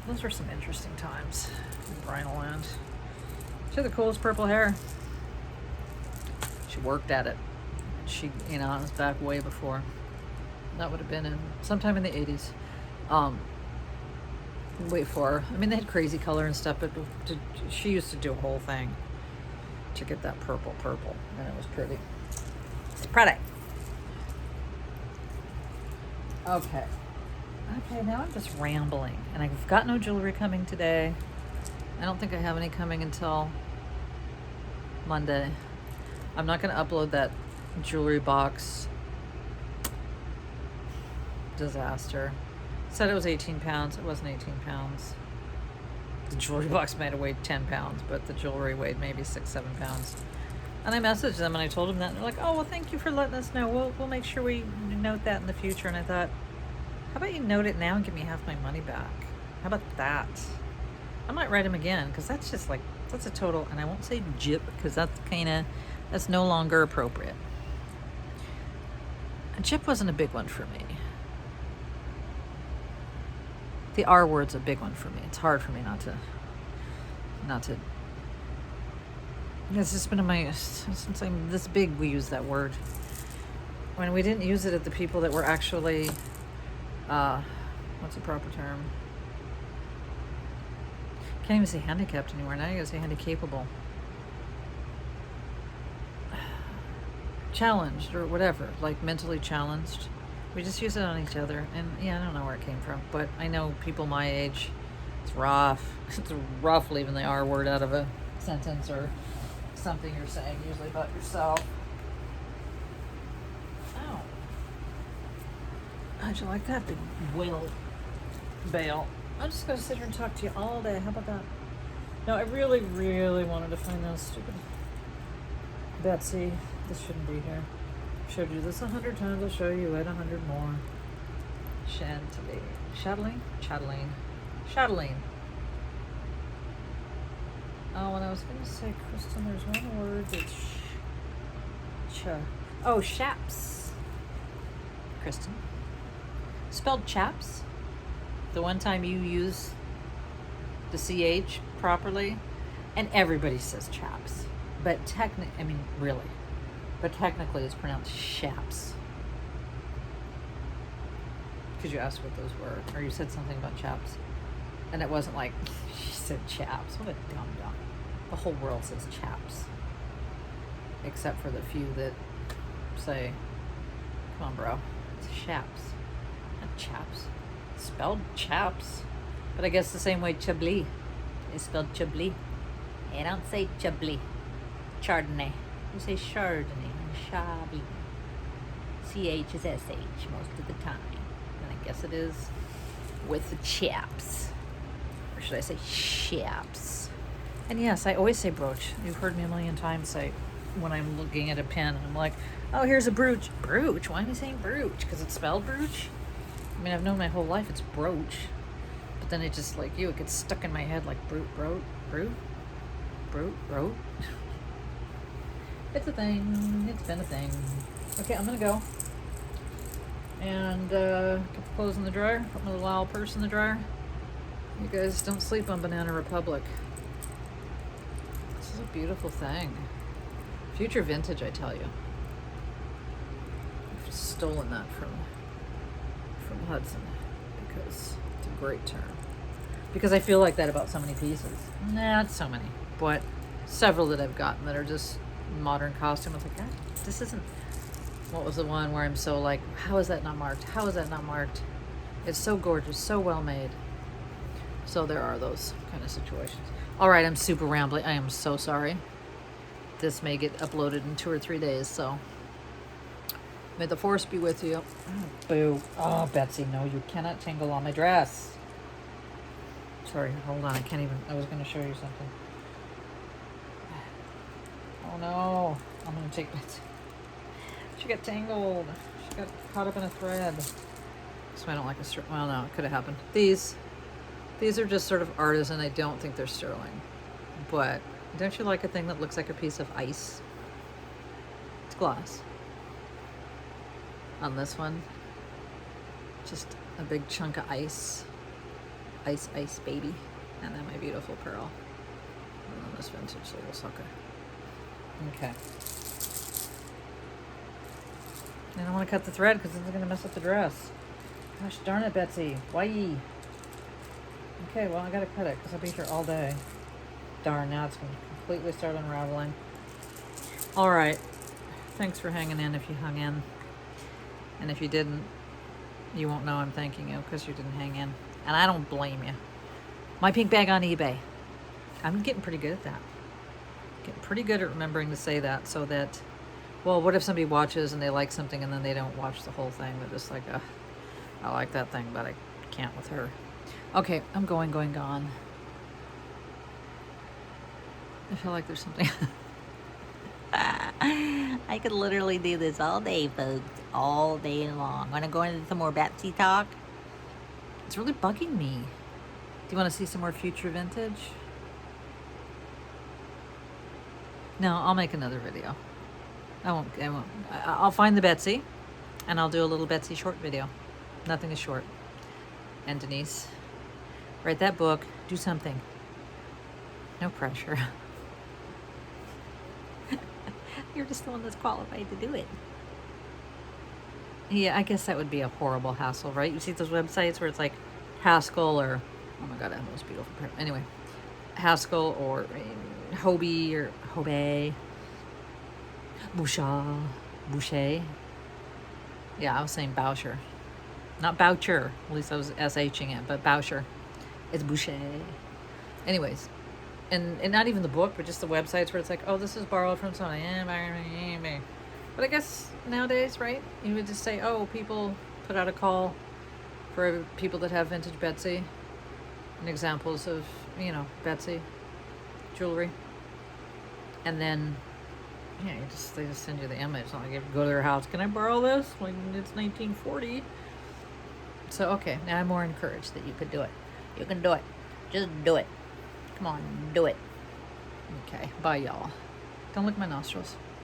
Those were some interesting times in Bryna land. She had the coolest purple hair. She worked at it. She, it was back way before. That would have been sometime in the 80s. Wait for her. I mean, they had crazy color and stuff, but she used to do a whole thing to get that purple, and it was pretty. It's pretty. Okay, now I'm just rambling, and I've got no jewelry coming today. I don't think I have any coming until Monday. I'm not going to upload that jewelry box disaster. It said it was 18 pounds. It wasn't 18 pounds. The jewelry box might have weighed 10 pounds, but the jewelry weighed maybe 6-7 pounds. And I messaged them and I told them that, and they're like, oh, well, thank you for letting us know. We'll make sure we note that in the future. And I thought, how about you note it now and give me half my money back? How about that? I might write them again, because that's just like, that's a total, and I won't say jip, because that's no longer appropriate. A jip wasn't a big one for me. The R word's a big one for me. It's hard for me not to. It's just been since I'm this big, we use that word. When we didn't use it at the people that were actually, what's the proper term? Can't even say handicapped anymore. Now you gotta say handicapable. Challenged or whatever, like mentally challenged. We just use it on each other, and I don't know where it came from, but I know people my age, it's rough. It's rough leaving the R word out of a sentence or something you're saying, usually about yourself. Oh. How'd you like that big whale bail? I'm just going to sit here and talk to you all day. How about that? No, I really, really wanted to find those stupid Betsy. This shouldn't be here. Showed you this 100 times. I'll show you it 100 more. Chatelaine. Oh, and I was going to say, Kristen, there's one word that's chaps. Kristen. Spelled chaps. The one time you use the CH properly, and everybody says chaps. But technically it's pronounced shaps. Because you asked what those were, or you said something about chaps. And it wasn't like, she said chaps. What a dumb. The whole world says chaps. Except for the few that say Come on, bro. It's chaps. Not chaps. It's spelled chaps. But I guess the same way Chablis is spelled Chablis. You don't say Chablis. Chardonnay. You say Chardonnay and Chablis. CH is SH most of the time. And I guess it is with the chaps. Or should I say chaps? And yes, I always say brooch. You've heard me a million times say when I'm looking at a pen, I'm like, oh, here's a brooch. Brooch? Why am I saying brooch? Because it's spelled brooch? I mean, I've known my whole life it's brooch. But then it just, like you, it gets stuck in my head like brute. It's a thing. It's been a thing. Okay, I'm gonna go. And put the clothes in the dryer. Put my little owl purse in the dryer. You guys don't sleep on Banana Republic. This is a beautiful thing. Future vintage, I tell you. I've stolen that from Hudson because it's a great term. Because I feel like that about so many pieces. Not so many, but several that I've gotten that are just modern costume. I was like, God, this isn't. What was the one where I'm so like, how is that not marked? How is that not marked? It's so gorgeous, so well made. So there are those kind of situations. All right, I'm super rambling. I am so sorry. This may get uploaded in 2 or 3 days, so may the force be with you. Oh, boo. Oh, Betsy, no, you cannot tangle on my dress. Sorry, hold on. I can't even. I was going to show you something. Oh, no. I'm going to take Betsy. She got tangled. She got caught up in a thread. So I don't like a sterling. Well, no, it could have happened. These are just sort of artisan. I don't think they're sterling. But don't you like a thing that looks like a piece of ice? It's glass. On this one, just a big chunk of ice. Ice, baby. And then my beautiful pearl. And then this vintage little sucker. Okay. I don't want to cut the thread because it's going to mess up the dress. Gosh darn it, Betsy. Why? Okay, well, I got to cut it because I'll be here all day. Darn, now it's going to completely start unraveling. All right. Thanks for hanging in if you hung in. And if you didn't, you won't know I'm thanking you because you didn't hang in. And I don't blame you. My pink bag on eBay. I'm getting pretty good at that. Getting pretty good at remembering to say that so that, well, what if somebody watches and they like something and then they don't watch the whole thing? They're just like, I like that thing, but I can't with her. Okay, I'm gone. I feel like there's something. I could literally do this all day, folks. All day long. Want to go into some more Betsy talk? It's really bugging me. Do you want to see some more future vintage? No, I'll make another video. I won't. I'll find the Betsy, and I'll do a little Betsy short video. Nothing is short. And Denise, write that book. Do something. No pressure. You're just the one that's qualified to do it. Yeah, I guess that would be a horrible hassle, right? You see those websites where it's like Haskell or, oh my God, I have the most beautiful print. Anyway, Haskell or Hobie or Hobie, Boucher. Yeah, I was saying Boucher. Not Boucher. At least I was SHing it, but Boucher. It's Boucher. Anyways, and not even the book, but just the websites where it's like, oh, this is borrowed from someone. But I guess nowadays, right, you would just say, oh, people put out a call for people that have vintage Betsy and examples of, Betsy jewelry. And then, yeah, they just send you the image. It's not like you have to go to their house. Can I borrow this? Like, it's 1940. So, okay, now I'm more encouraged that you could do it. You can do it. Just do it. Come on, do it. Okay, bye, y'all. Don't lick my nostrils.